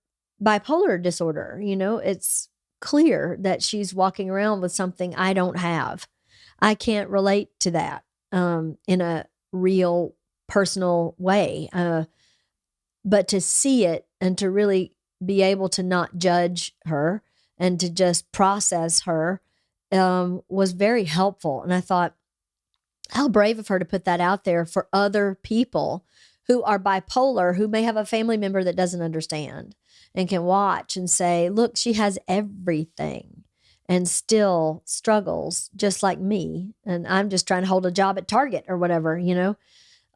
bipolar disorder. You know, it's clear that she's walking around with something I don't have. I can't relate to that in a real personal way. But to see it and to really be able to not judge her and to just process her was very helpful. And I thought, how brave of her to put that out there for other people who are bipolar, who may have a family member that doesn't understand and can watch and say, look, she has everything and still struggles just like me. And I'm just trying to hold a job at Target or whatever, you know?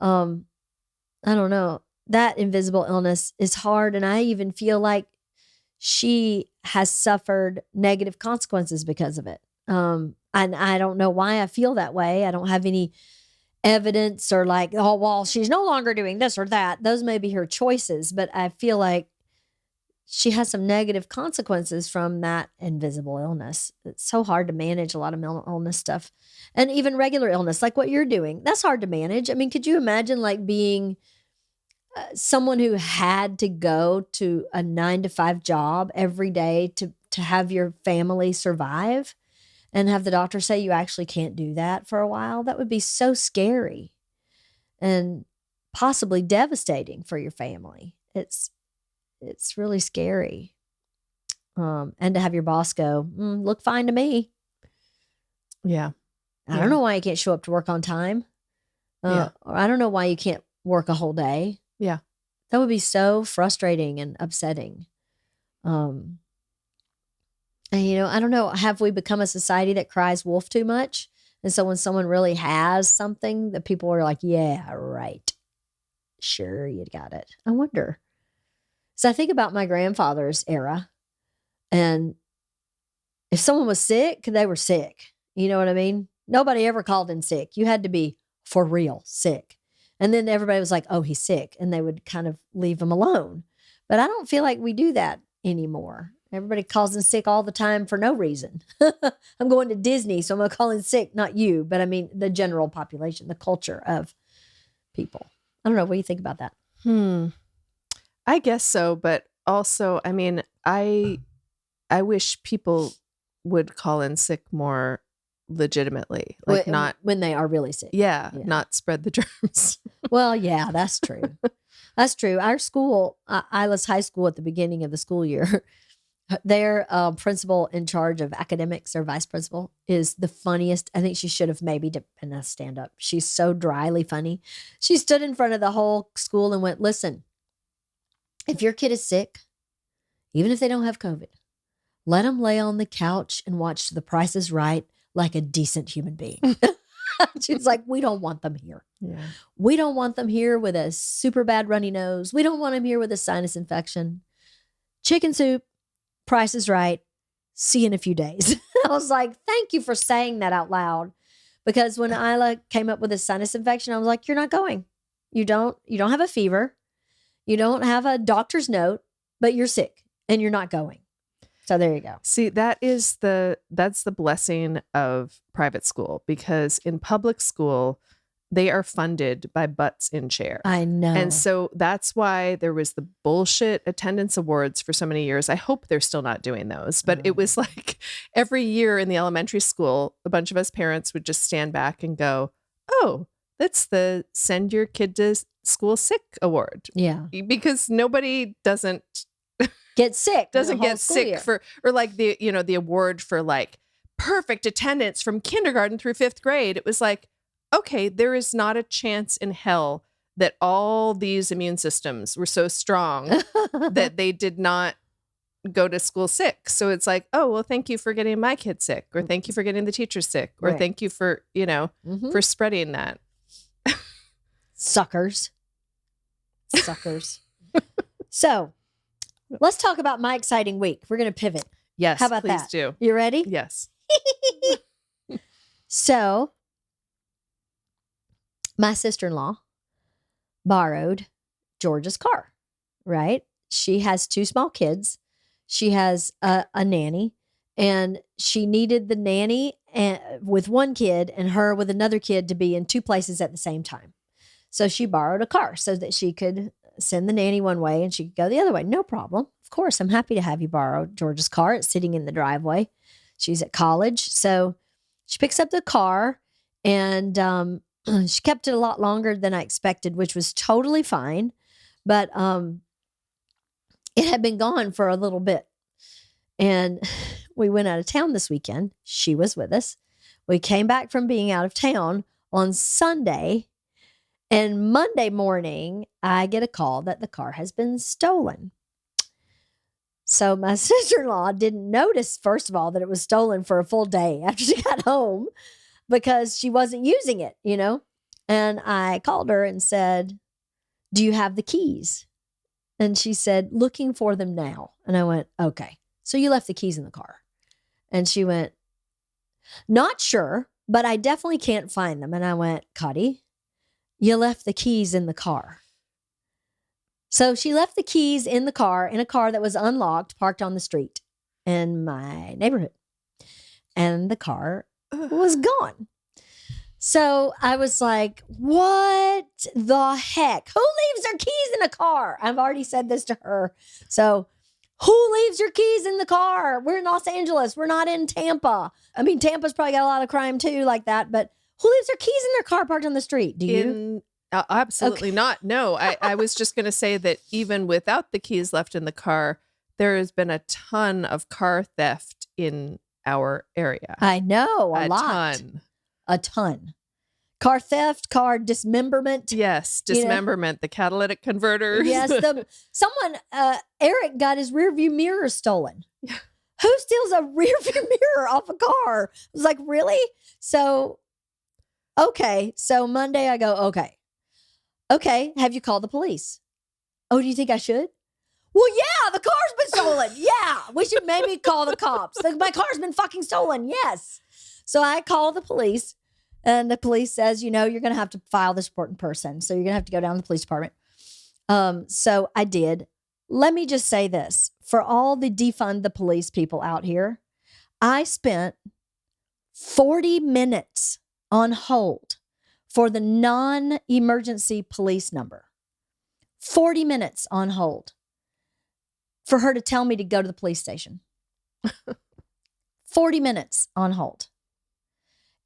I don't know. That invisible illness is hard. And I even feel like she has suffered negative consequences because of it. And I don't know why I feel that way. I don't have any evidence or like, oh, well, she's no longer doing this or that. Those may be her choices, but I feel like she has some negative consequences from that invisible illness. It's so hard to manage a lot of mental illness stuff. And even regular illness, like what you're doing, that's hard to manage. I mean, could you imagine like being someone who had to go to a 9-to-5 job every day to have your family survive and have the doctor say you actually can't do that for a while? That would be so scary and possibly devastating for your family. It's really scary. And to have your boss go, look fine to me. Yeah. I don't know why you can't show up to work on time. Or I don't know why you can't work a whole day. Yeah. That would be so frustrating and upsetting. And, you know, I don't know, have we become a society that cries wolf too much? And so when someone really has something that people are like, yeah, right. Sure, you got it. I wonder. So I think about my grandfather's era, and if someone was sick, they were sick. You know what I mean? Nobody ever called in sick. You had to be for real sick. And then everybody was like, oh, he's sick. And they would kind of leave him alone. But I don't feel like we do that anymore. Everybody calls in sick all the time for no reason. I'm going to Disney, so I'm going to call in sick, not you, but I mean the general population, the culture of people. I don't know. What do you think about that? I guess so. But also, I mean, I wish people would call in sick more legitimately, like not when they are really sick. Yeah, not spread the germs. Well, yeah, that's true. That's true. Our school, Isla's High School, at the beginning of the school year, their principal in charge of academics, or vice principal, is the funniest. I think she should have maybe been a stand-up. She's so dryly funny. She stood in front of the whole school and went, listen, if your kid is sick, even if they don't have COVID, let them lay on the couch and watch The Price is Right like a decent human being. She's like, we don't want them here. Yeah. We don't want them here with a super bad runny nose. We don't want them here with a sinus infection. Chicken soup, Price is Right. See you in a few days. I was like, thank you for saying that out loud. Because when Isla came up with a sinus infection, I was like, you're not going. You don't have a fever. You don't have a doctor's note, but you're sick and you're not going. So there you go. See, that's the blessing of private school, because in public school, they are funded by butts in chair. I know. And so that's why there was the bullshit attendance awards for so many years. I hope they're still not doing those, but it was like every year in the elementary school, a bunch of us parents would just stand back and go, oh, that's the send your kid to school sick award. Yeah. Because nobody doesn't get sick. Doesn't get sick for, or like the award for like perfect attendance from kindergarten through 5th grade. It was like, okay, there is not a chance in hell that all these immune systems were so strong that they did not go to school sick. So it's like, oh, well, thank you for getting my kid sick, or thank you for getting the teacher sick, or Right. thank you for, for spreading that. Suckers. So let's talk about my exciting week. We're going to pivot. Yes. How about please that? do. You ready? Yes. So my sister-in-law borrowed Georgia's car, right? She has 2 small kids. She has a nanny, and she needed the nanny with one kid and her with another kid to be in 2 places at the same time. So she borrowed a car so that she could send the nanny one way and she could go the other way. No problem. Of course, I'm happy to have you borrow Georgia's car. It's sitting in the driveway. She's at college. So she picks up the car, and she kept it a lot longer than I expected, which was totally fine. But it had been gone for a little bit. And we went out of town this weekend. She was with us. We came back from being out of town on Sunday. And Monday morning, I get a call that the car has been stolen. So my sister-in-law didn't notice, first of all, that it was stolen for a full day after she got home because she wasn't using it, And I called her and said, do you have the keys? And she said, looking for them now. And I went, okay, so you left the keys in the car. And she went, not sure, but I definitely can't find them. And I went, Cuddy, you left the keys in the car. So she left the keys in the car, in a car that was unlocked, parked on the street in my neighborhood. And the car was gone. So I was like, what the heck? Who leaves their keys in a car? I've already said this to her. So who leaves your keys in the car? We're in Los Angeles. We're not in Tampa. I mean, Tampa's probably got a lot of crime too like that, but who leaves their keys in their car parked on the street? Do you? Absolutely not. No, I was just going to say that even without the keys left in the car, there has been a ton of car theft in our area. I know, a lot. Ton. A ton. Car theft, car dismemberment. Yes, dismemberment, the catalytic converters. Yes, Eric got his rear view mirror stolen. Yeah. Who steals a rear view mirror off a car? I was like, really? So, okay. So Monday I go, okay, have you called the police? Oh, do you think I should? Well, yeah, the car's been stolen. Yeah, we should maybe call the cops. My car's been fucking stolen. Yes. So I call the police, and the police says, you're going to have to file this report in person. So you're going to have to go down to the police department. So I did. Let me just say this. For all the defund the police people out here, I spent 40 minutes on hold for the non-emergency police number. 40 minutes on hold for her to tell me to go to the police station. 40 minutes on hold.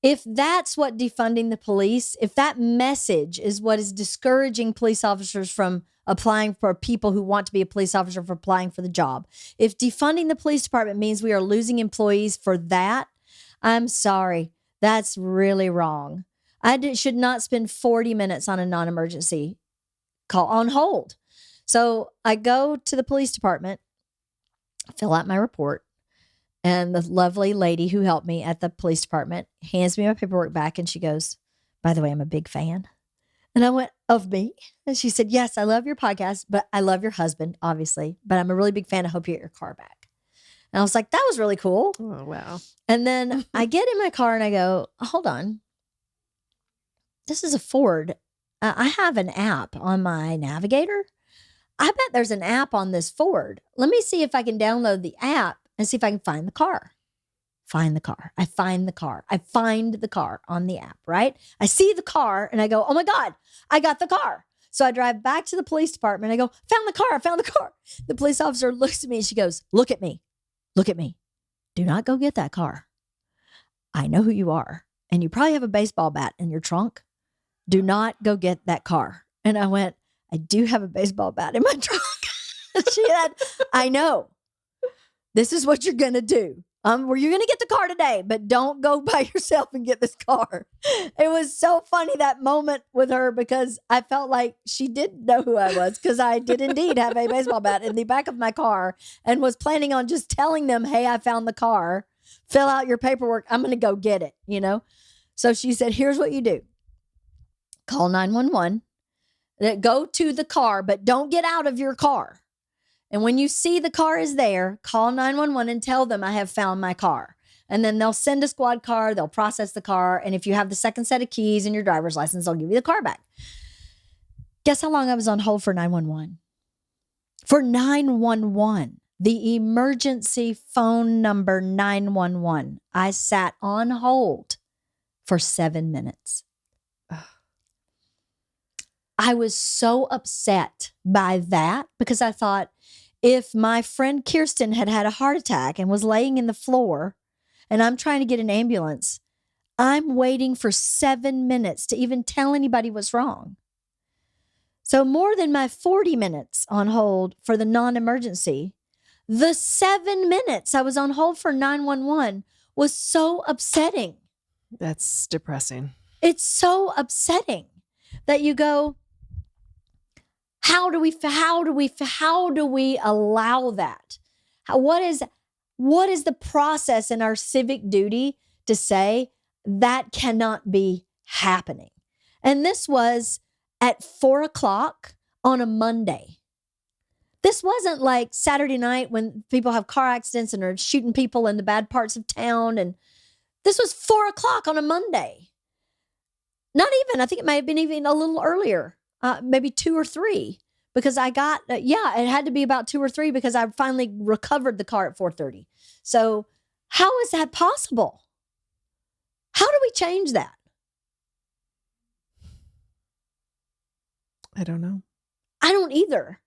If that's what defunding the police, if that message is what is discouraging police officers from applying for people who want to be a police officer for applying for the job, if defunding the police department means we are losing employees for that, I'm sorry. That's really wrong. I should not spend 40 minutes on a non-emergency call on hold. So I go to the police department, fill out my report, and the lovely lady who helped me at the police department hands me my paperwork back, and she goes, by the way, I'm a big fan. And I went, of me? And she said, yes, I love your podcast, but I love your husband, obviously, but I'm a really big fan. I hope you get your car back. And I was like, that was really cool. Oh, wow. And then I get in my car and I go, hold on. This is a Ford. I have an app on my Navigator. I bet there's an app on this Ford. Let me see if I can download the app and see if I can find the car. Find the car. I find the car. I find the car on the app, right? I see the car and I go, oh my God, I got the car. So I drive back to the police department. I go, found the car. I found the car. The police officer looks at me and she goes, look at me. Look at me. Do not go get that car. I know who you are. And you probably have a baseball bat in your trunk. Do not go get that car. And I went, I do have a baseball bat in my trunk. She said, I know. This is what you're going to do. Were you going to get the car today? But don't go by yourself and get this car. It was so funny, that moment with her, because I felt like she did know who I was, because I did indeed have a baseball bat in the back of my car and was planning on just telling them, hey, I found the car. Fill out your paperwork. I'm going to go get it, you know? So she said, here's what you do. Call 911. Go to the car, but don't get out of your car. And when you see the car is there, call 911 and tell them I have found my car. And then they'll send a squad car. They'll process the car. And if you have the second set of keys and your driver's license, they'll give you the car back. Guess how long I was on hold for 911? For 911, the emergency phone number 911. I sat on hold for 7 minutes. I was so upset by that, because I thought, if my friend Kirsten had had a heart attack and was laying in the floor and I'm trying to get an ambulance, I'm waiting for 7 minutes to even tell anybody what's wrong. So more than my 40 minutes on hold for the non-emergency, the 7 minutes I was on hold for 911 was so upsetting. That's depressing. It's so upsetting that you go, how do we allow that? What is the process in our civic duty to say that cannot be happening? And this was at 4:00 on a Monday. This wasn't like Saturday night when people have car accidents and are shooting people in the bad parts of town. And this was 4:00 on a Monday. Not even, I think it may have been even a little earlier. Maybe 2 or 3, because I got, it had to be about 2 or 3, because I finally recovered the car at 4:30. So how is that possible? How do we change that? I don't know. I don't either.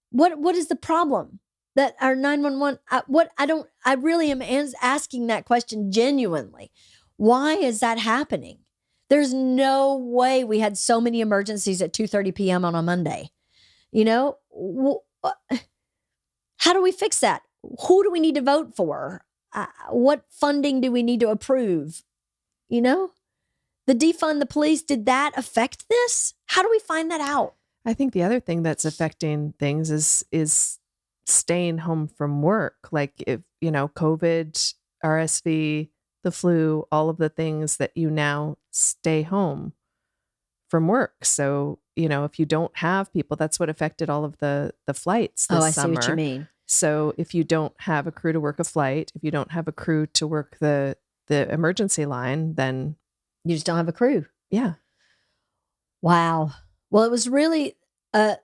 What is the problem that our 911, I really am asking that question genuinely. Why is that happening? There's no way we had so many emergencies at 2:30 p.m. on a Monday. You know, how do we fix that? Who do we need to vote for? What funding do we need to approve? You know, the defund the police, did that affect this? How do we find that out? I think the other thing that's affecting things is staying home from work. Like, if, COVID, RSV, the flu, all of the things that you now stay home from work. So, if you don't have people, that's what affected all of the flights this summer. I see what you mean. So if you don't have a crew to work a flight, if you don't have a crew to work the emergency line, then you just don't have a crew. Yeah. Wow. Well, it was really, I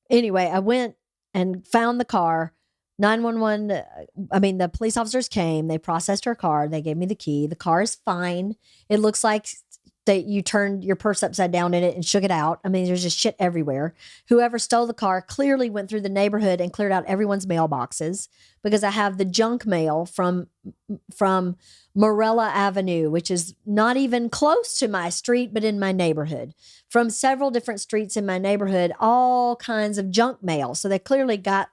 went and found the car. 911, the police officers came, they processed her car, they gave me the key. The car is fine. It looks like that you turned your purse upside down in it and shook it out. There's just shit everywhere. Whoever stole the car clearly went through the neighborhood and cleared out everyone's mailboxes, because I have the junk mail from Morella Avenue, which is not even close to my street, but in my neighborhood. From several different streets in my neighborhood, all kinds of junk mail. So they clearly got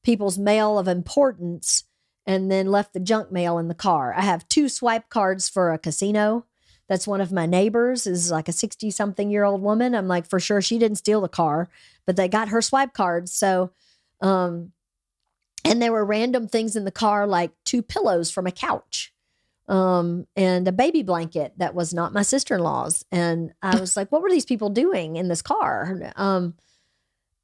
people's mail of importance and then left the junk mail in the car. I have 2 swipe cards for a casino. That's one of my neighbors, is like a 60-something-year-old woman. I'm like, for sure she didn't steal the car, but they got her swipe cards. So, and there were random things in the car, like 2 pillows from a couch, and a baby blanket that was not my sister-in-law's. And I was like, what were these people doing in this car?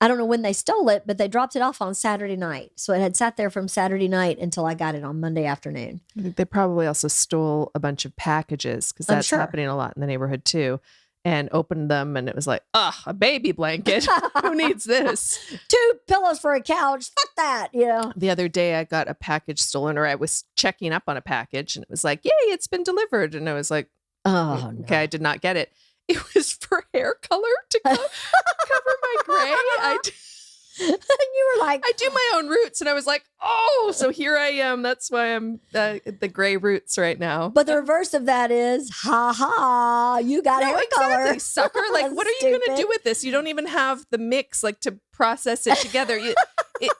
I don't know when they stole it, but they dropped it off on Saturday night. So it had sat there from Saturday night until I got it on Monday afternoon. I think they probably also stole a bunch of packages, because that's happening a lot in the neighborhood too, and opened them, and it was like, a baby blanket. Who needs this? 2 pillows for a couch. Fuck that, The other day I got a package stolen, or I was checking up on a package, and it was like, yay, it's been delivered. And I was like, oh, okay, no. I did not get it. It was for hair color to cover my gray. You were like, I do my own roots, and I was like, so here I am. That's why I'm the gray roots right now. But the reverse of that is, you got hair color, sucker. Like, what are you going to do with this? You don't even have the mix, like, to process it together.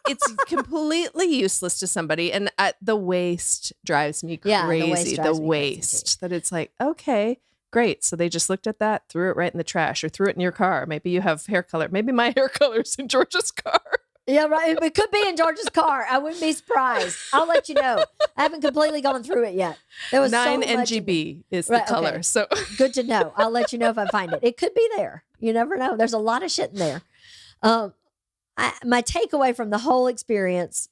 it's completely useless to somebody. And the waste drives me Yeah, crazy. the waste drives me crazy, too. That it's like, okay, great. So they just looked at that, threw it right in the trash, or threw it in your car. Maybe you have hair color. Maybe my hair color's in Georgia's car. Yeah, right. It could be in George's car. I wouldn't be surprised. I'll let you know. I haven't completely gone through it yet. There was 9 so much NGB is the Right, color. okay. So Good to know. I'll let you know if I find it. It could be there. You never know. There's a lot of shit in there. My takeaway from the whole experience,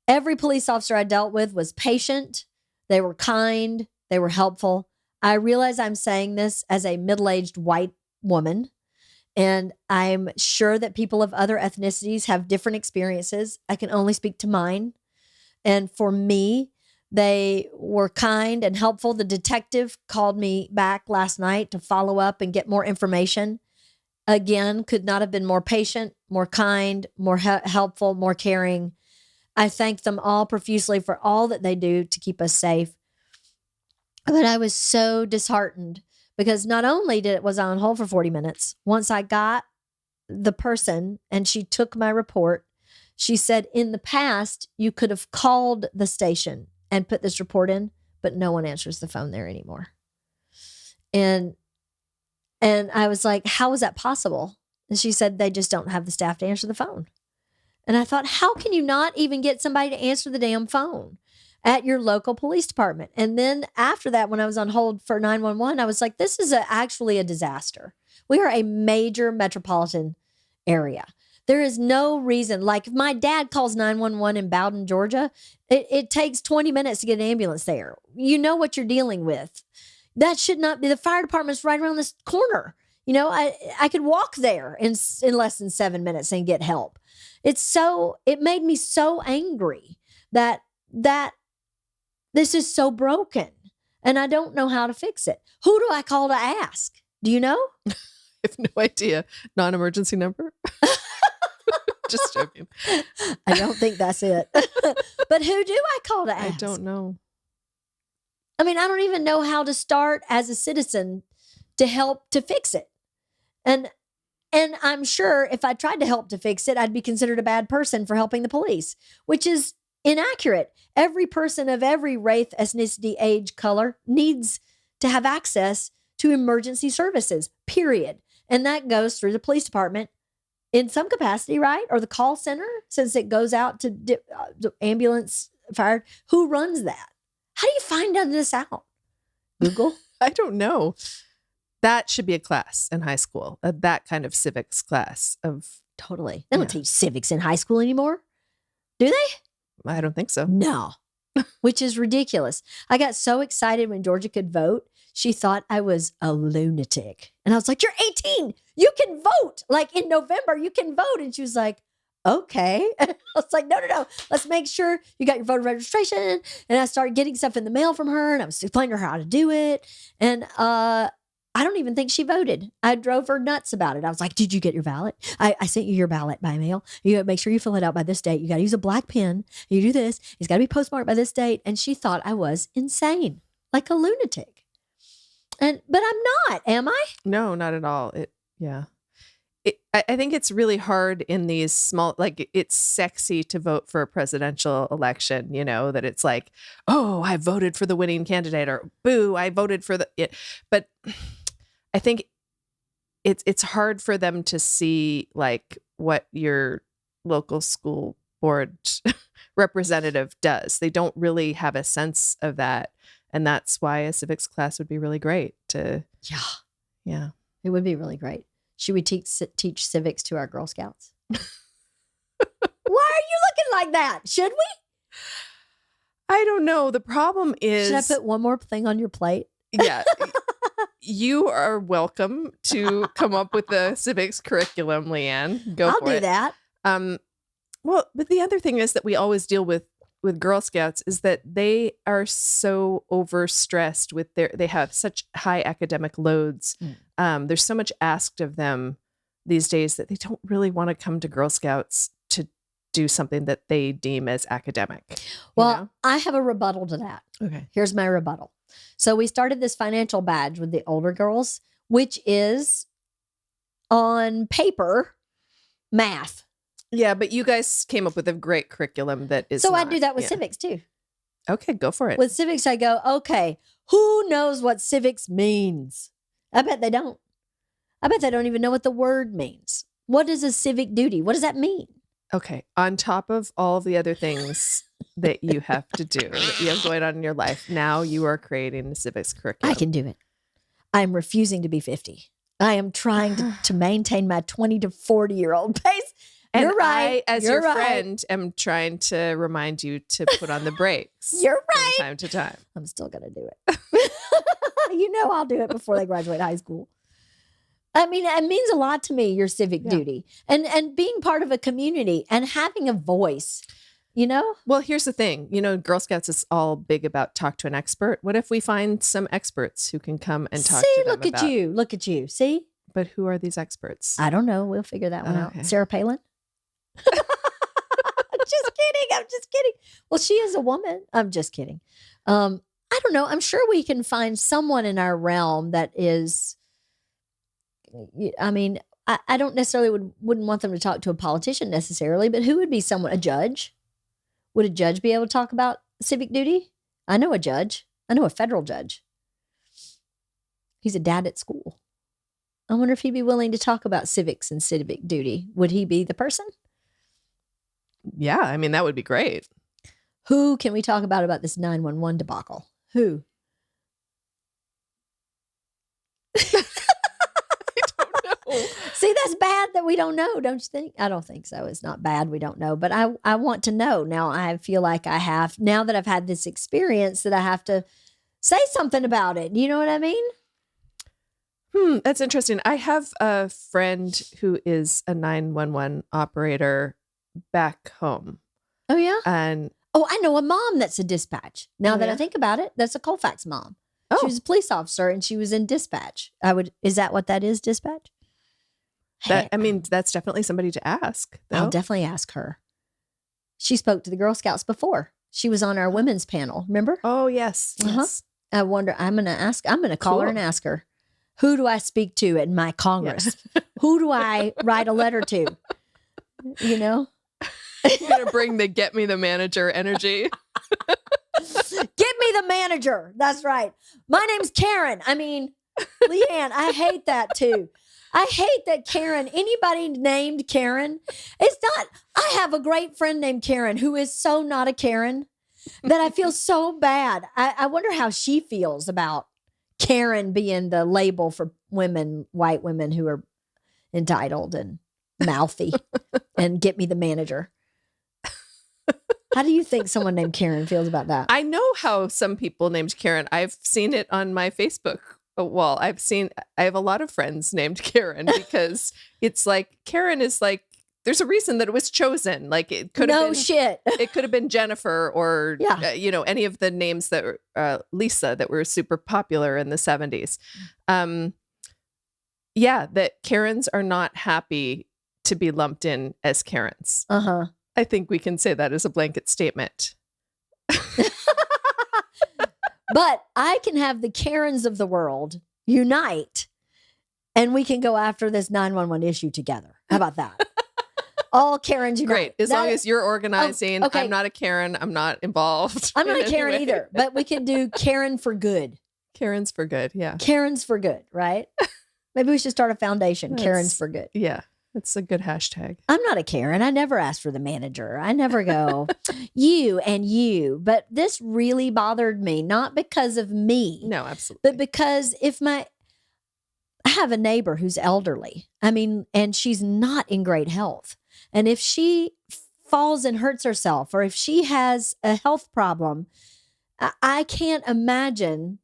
every police officer I dealt with was patient. They were kind. They were helpful. I realize I'm saying this as a middle-aged white woman, and I'm sure that people of other ethnicities have different experiences. I can only speak to mine. And for me, they were kind and helpful. The detective called me back last night to follow up and get more information. Again, could not have been more patient, more kind, more helpful, more caring. I thank them all profusely for all that they do to keep us safe. But I was so disheartened because not only was I on hold for 40 minutes, once I got the person and she took my report, she said, in the past, you could have called the station and put this report in, but no one answers the phone there anymore. And I was like, how is that possible? And she said, they just don't have the staff to answer the phone. And I thought, how can you not even get somebody to answer the damn phone at your local police department? And then after that, when I was on hold for 911, I was like, this is actually a disaster. We are a major metropolitan area. There is no reason. Like if my dad calls 911 in Bowden, Georgia, it takes 20 minutes to get an ambulance there. You know what you're dealing with. That should not be. The fire department's right around this corner. You know, I could walk there in less than 7 minutes and get help. It made me so angry that this is so broken and I don't know how to fix it. Who do I call to ask? Do you know? I have no idea. Non-emergency number? Just joking. I don't think that's it. But who do I call to ask? I don't know. I mean, I don't even know how to start as a citizen to help to fix it. And I'm sure if I tried to help to fix it, I'd be considered a bad person for helping the police, which is inaccurate. Every person of every race, ethnicity, age, color needs to have access to emergency services, period. And that goes through the police department in some capacity, right? Or the call center, since it goes out to ambulance, fire. Who runs that? How do you find this out? Google? I don't know. That should be a class in high school, that kind of civics class of. Totally. They don't teach civics in high school anymore. Do they? I don't think so. No, which is ridiculous. I got so excited when Georgia could vote. She thought I was a lunatic. And I was like, you're 18. You can vote. Like in November, you can vote. And she was like, okay. I was like, no. Let's make sure you got your voter registration. And I started getting stuff in the mail from her. And I was explaining to her how to do it. And I don't even think she voted. I drove her nuts about it. I was like, did you get your ballot? I sent you your ballot by mail. You got to make sure you fill it out by this date. You got to use a black pen. You do this. It's got to be postmarked by this date. And she thought I was insane, like a lunatic. But I'm not, am I? No, not at all. I think it's really hard in these small, like it's sexy to vote for a presidential election, you know, that it's like, oh, I voted for the winning candidate, or boo, I voted for but I think it's hard for them to see like what your local school board representative does. They don't really have a sense of that. And that's why a civics class would be really great to. Yeah. It would be really great. Should we teach civics to our Girl Scouts? Why are you looking like that? Should we? I don't know. The problem is. Should I put one more thing on your plate? Yeah. You are welcome to come up with the civics curriculum, Leanne. Go for it. I'll do that. Well, but the other thing is that we always deal with Girl Scouts is that they are so overstressed with they have such high academic loads. There's so much asked of them these days that they don't really want to come to Girl Scouts to do something that they deem as academic. Well, you know? I have a rebuttal to that. Okay. Here's my rebuttal. So we started this financial badge with the older girls, which is on paper math. Yeah, but you guys came up with a great curriculum that is So I not- do that with yeah. civics too. Okay, go for it. With civics, I go, okay, who knows what civics means? I bet they don't. I bet they don't even know what the word means. What is a civic duty? What does that mean? Okay, on top of all the other things that you have to do, that you have going on in your life, now you are creating the civics curriculum. I can do it. I'm refusing to be 50. I am trying to maintain my 20 to 40-year-old pace. And You're right. I, as You're your right. friend, am trying to remind you to put on the brakes. You're right. From time to time. I'm still going to do it. You know I'll do it before they graduate high school. I mean, it means a lot to me, your civic duty. And being part of a community and having a voice, you know? Well, here's the thing. You know, Girl Scouts is all big about talk to an expert. What if we find some experts who can come and talk to them look at you. Look at you. See? But who are these experts? I don't know. We'll figure that one out. Sarah Palin? Just kidding. I'm just kidding. Well, she is a woman. I'm just kidding. I don't know. I'm sure we can find someone in our realm that is, I mean, I don't necessarily wouldn't want them to talk to a politician necessarily, but who would be someone, a judge? Would a judge be able to talk about civic duty? I know a judge. I know a federal judge. He's a dad at school. I wonder if he'd be willing to talk about civics and civic duty. Would he be the person? Yeah, I mean, that would be great. Who can we talk about this 911 debacle? Who? I don't know. See, that's bad that we don't know, don't you think? I don't think so. It's not bad we don't know, but I want to know. Now I feel like now that I've had this experience, that I have to say something about it. You know what I mean? That's interesting. I have a friend who is a 911 operator back home. Oh, yeah? And I know a mom that's a dispatch. Now that yeah? I think about it, that's a Colfax mom. Oh. She was a police officer and she was in dispatch. Is that what that is, dispatch? I mean, that's definitely somebody to ask, though. I'll definitely ask her. She spoke to the Girl Scouts before. She was on our women's panel, remember? Oh, yes. Yes. I wonder, I'm going to call her and ask her, who do I speak to in my Congress? Yeah. Who do I write a letter to? You know? You're going to bring the get me the manager energy. Get me the manager. That's right. My name's Karen. I mean, Leanne, I hate that too. I hate that Karen, anybody named Karen, it's not, I have a great friend named Karen who is so not a Karen that I feel so bad. I wonder how she feels about Karen being the label for women, white women who are entitled and mouthy and get me the manager. How do you think someone named Karen feels about that? I know how some people named Karen. I've seen it on my Facebook wall. I have a lot of friends named Karen because it's like, Karen is like, there's a reason that it was chosen. Like it could have been shit. It could have been Jennifer or, any of the names that were Lisa that were super popular in the 70s. That Karens are not happy to be lumped in as Karens. Uh-huh. I think we can say that as a blanket statement. But I can have the Karens of the world unite and we can go after this 911 issue together. How about that? All Karens unite. Great. As long as you're organizing. Okay. I'm not a Karen. I'm not involved. I'm not a Karen either, but we can do Karen for good. Karens for good. Yeah. Karens for good, right? Maybe we should start a foundation. Karens for good. Yeah. That's a good hashtag. I'm not a Karen. I never ask for the manager. I never go, you and you. But this really bothered me, not because of me. No, absolutely. But because I have a neighbor who's elderly. I mean, and she's not in great health. And if she falls and hurts herself, or if she has a health problem, I can't imagine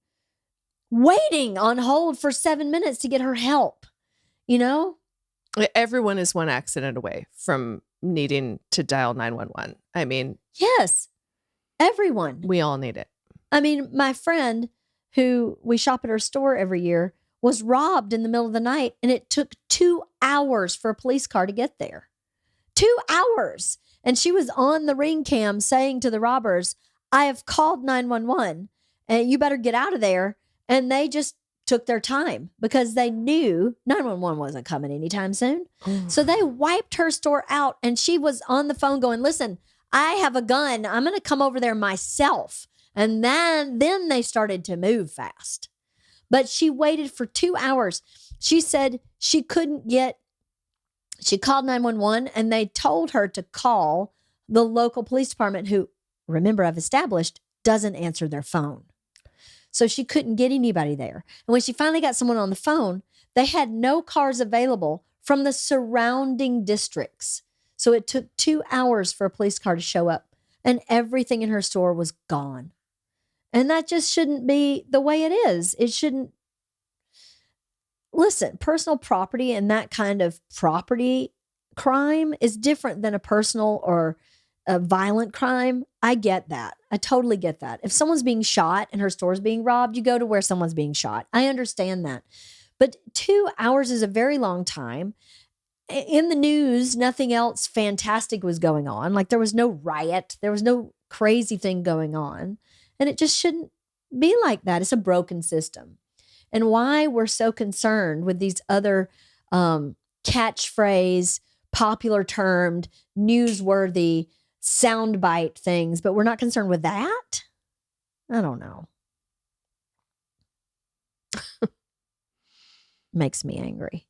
waiting on hold for 7 minutes to get her help, you know? Everyone is one accident away from needing to dial 911. I mean, yes, everyone. We all need it. I mean, my friend who we shop at her store every year was robbed in the middle of the night, and it took 2 hours for a police car to get there. 2 hours. And she was on the ring cam saying to the robbers, I have called 911 and you better get out of there. And they just took their time because they knew 911 wasn't coming anytime soon. So they wiped her store out, and she was on the phone going, listen, I have a gun. I'm going to come over there myself. And then they started to move fast. But she waited for 2 hours. She said she called 911, and they told her to call the local police department, who, remember, I've established, doesn't answer their phone. So she couldn't get anybody there. And when she finally got someone on the phone, they had no cars available from the surrounding districts. So it took 2 hours for a police car to show up, and everything in her store was gone. And that just shouldn't be the way it is. It shouldn't. Listen, personal property and that kind of property crime is different than a personal or a violent crime. I get that. I totally get that. If someone's being shot and her store's being robbed, you go to where someone's being shot. I understand that. But 2 hours is a very long time. In the news, nothing else fantastic was going on. Like, there was no riot. There was no crazy thing going on. And it just shouldn't be like that. It's a broken system. And why we're so concerned with these other catchphrase, popular termed, newsworthy, soundbite things, but we're not concerned with that? I don't know. Makes me angry.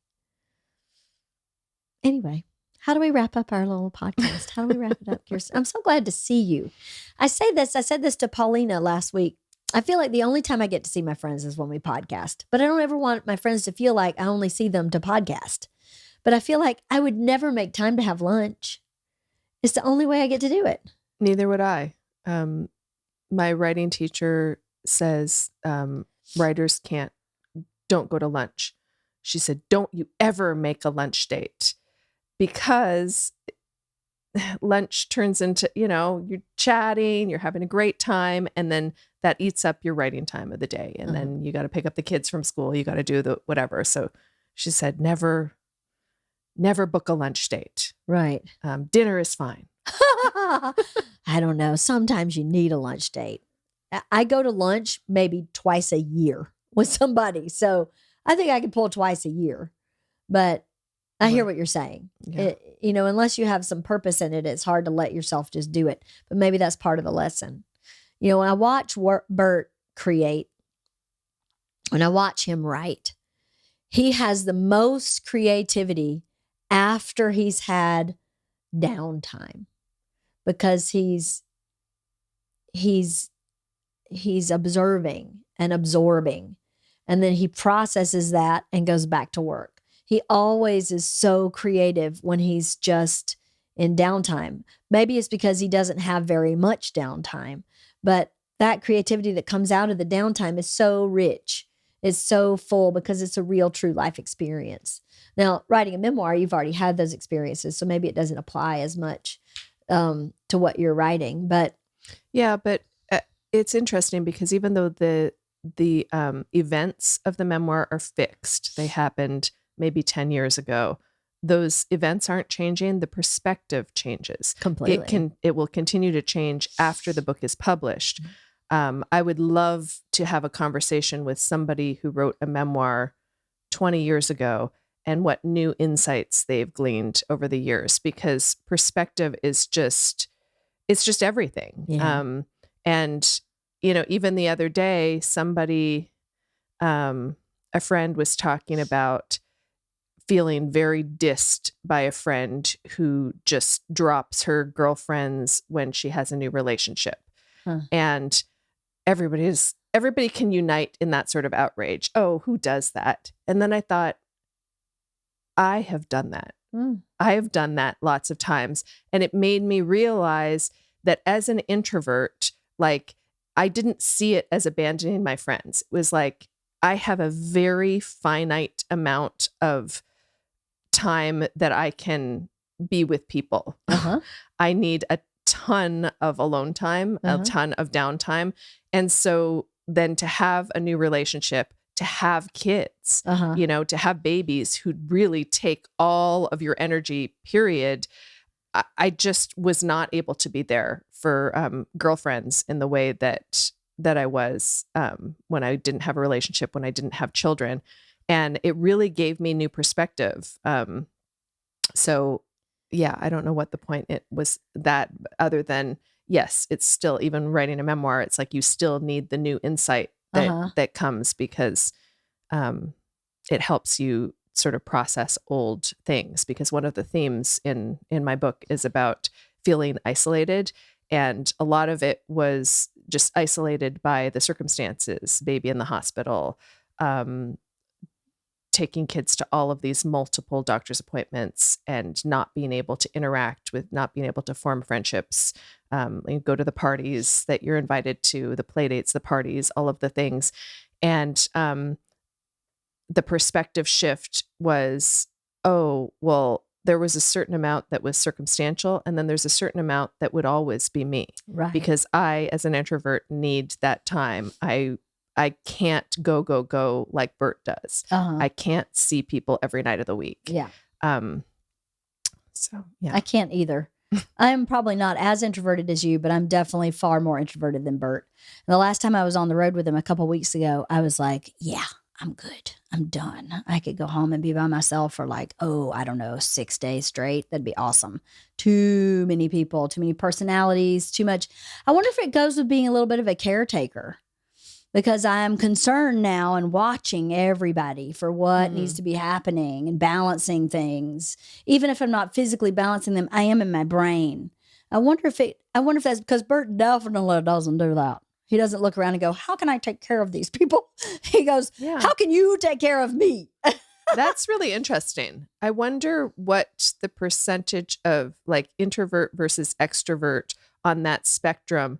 Anyway, how do we wrap up our little podcast? How do we wrap it up, Kirsten? I'm so glad to see you. I said this to Paulina last week. I feel like the only time I get to see my friends is when we podcast, but I don't ever want my friends to feel like I only see them to podcast. But I feel like I would never make time to have lunch. It's the only way I get to do it. Neither would I. My writing teacher says writers don't go to lunch. She said, don't you ever make a lunch date, because lunch turns into, you're chatting, you're having a great time, and then that eats up your writing time of the day. And then you got to pick up the kids from school. You got to do the whatever. So she said, never book a lunch date. Right. Dinner is fine. I don't know. Sometimes you need a lunch date. I go to lunch maybe twice a year with somebody. So I think I could pull twice a year, but I hear what you're saying. Yeah. Unless you have some purpose in it, it's hard to let yourself just do it. But maybe that's part of the lesson. When I watch Bert create, when I watch him write, he has the most creativity after he's had downtime, because he's observing and absorbing, and then he processes that and goes back to work. He always is so creative when he's just in downtime. Maybe it's because he doesn't have very much downtime, but that creativity that comes out of the downtime is so rich. It's so full because it's a real, true life experience. Now, writing a memoir, you've already had those experiences, so maybe it doesn't apply as much to what you're writing. But yeah, but it's interesting because even though the events of the memoir are fixed, they happened maybe 10 years ago, those events aren't changing. The perspective changes completely. It will continue to change after the book is published. I would love to have a conversation with somebody who wrote a memoir 20 years ago and what new insights they've gleaned over the years, because perspective is just everything. Yeah. And, even the other day, somebody, a friend was talking about feeling very dissed by a friend who just drops her girlfriends when she has a new relationship. And everybody can unite in that sort of outrage. Oh, who does that? And then I thought, I have done that. I have done that lots of times. And it made me realize that as an introvert, like, I didn't see it as abandoning my friends. It was like, I have a very finite amount of time that I can be with people. I need a ton of alone time, a ton of downtime. And so then to have a new relationship, to have kids, to have babies who really take all of your energy, period. I just was not able to be there for girlfriends in the way that that I was when I didn't have a relationship, when I didn't have children. And it really gave me new perspective. So yeah, I don't know what the point it was that other than, yes, it's still, even writing a memoir, it's like you still need the new insight that comes because it helps you sort of process old things. Because one of the themes in my book is about feeling isolated. And a lot of it was just isolated by the circumstances, baby in the hospital, taking kids to all of these multiple doctor's appointments and not being able to interact with, not being able to form friendships, you go to the parties that you're invited to, the play dates, the parties, all of the things. And the perspective shift was, oh, well, there was a certain amount that was circumstantial, and then there's a certain amount that would always be me. Right. Because I, as an introvert, need that time. I can't go like Bert does. I can't see people every night of the week. Yeah. So yeah. I can't either. I'm probably not as introverted as you, but I'm definitely far more introverted than Bert. And the last time I was on the road with him a couple of weeks ago, I was like, yeah, I'm good. I'm done. I could go home and be by myself for like, I don't know, 6 days straight. That'd be awesome. Too many people, too many personalities, too much. I wonder if it goes with being a little bit of a caretaker. Because I'm concerned now and watching everybody for what needs to be happening and balancing things. Even if I'm not physically balancing them, I am in my brain. I wonder if that's because Bert definitely doesn't do that. He doesn't look around and go, how can I take care of these people? He goes, how can you take care of me? That's really interesting. I wonder what the percentage of like introvert versus extrovert on that spectrum,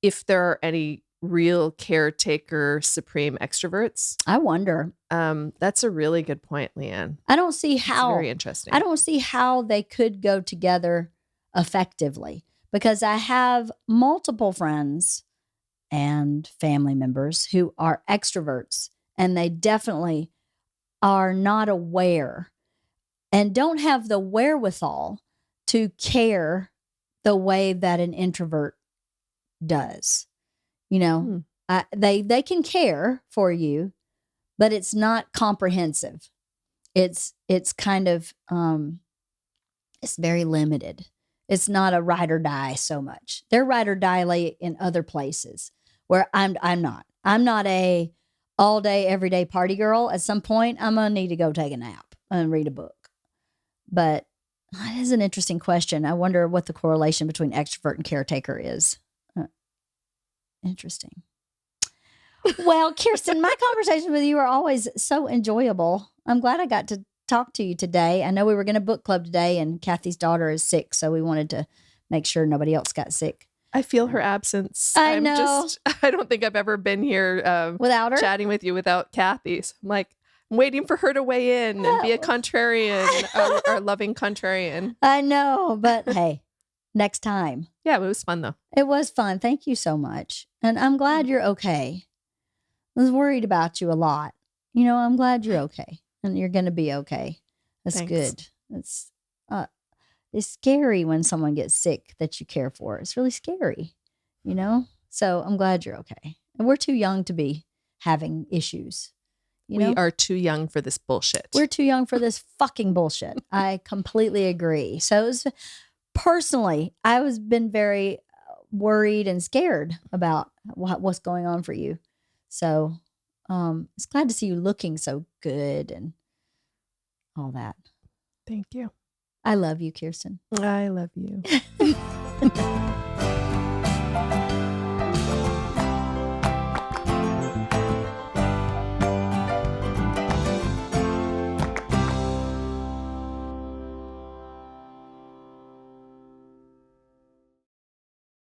if there are any real caretaker supreme extroverts. I wonder. That's a really good point, Leanne. I don't see how. It's very interesting. I don't see how they could go together effectively because I have multiple friends and family members who are extroverts, and they definitely are not aware and don't have the wherewithal to care the way that an introvert does. You know, they can care for you, but it's not comprehensive. It's kind of, it's very limited. It's not a ride or die so much. They're ride or die in other places where I'm not. I'm not a all day, every day party girl. At some point, I'm going to need to go take a nap and read a book. But that is an interesting question. I wonder what the correlation between extrovert and caretaker is. Interesting. Well, Kirsten, my conversations with you are always so enjoyable. I'm glad I got to talk to you today. I know we were going to book club today, and Kathy's daughter is sick, so we wanted to make sure nobody else got sick. I feel her absence. I know. I don't think I've ever been here without her, chatting with you without Kathy. So I'm like, I'm waiting for her to weigh in and be a contrarian, or loving contrarian. I know, but hey, next time. Yeah, it was fun though. It was fun. Thank you so much. And I'm glad you're okay. I was worried about you a lot. You know, I'm glad you're okay and you're going to be okay. That's Thanks. Good. It's scary when someone gets sick that you care for. It's really scary, you know? So I'm glad you're okay. And we're too young to be having issues. We are too young for this bullshit. We're too young for this fucking bullshit. I completely agree. So it was, personally, I was been very worried and scared about what's going on for you. So it's glad to see you looking so good and all that. Thank you. I love you, Kirsten. I love you.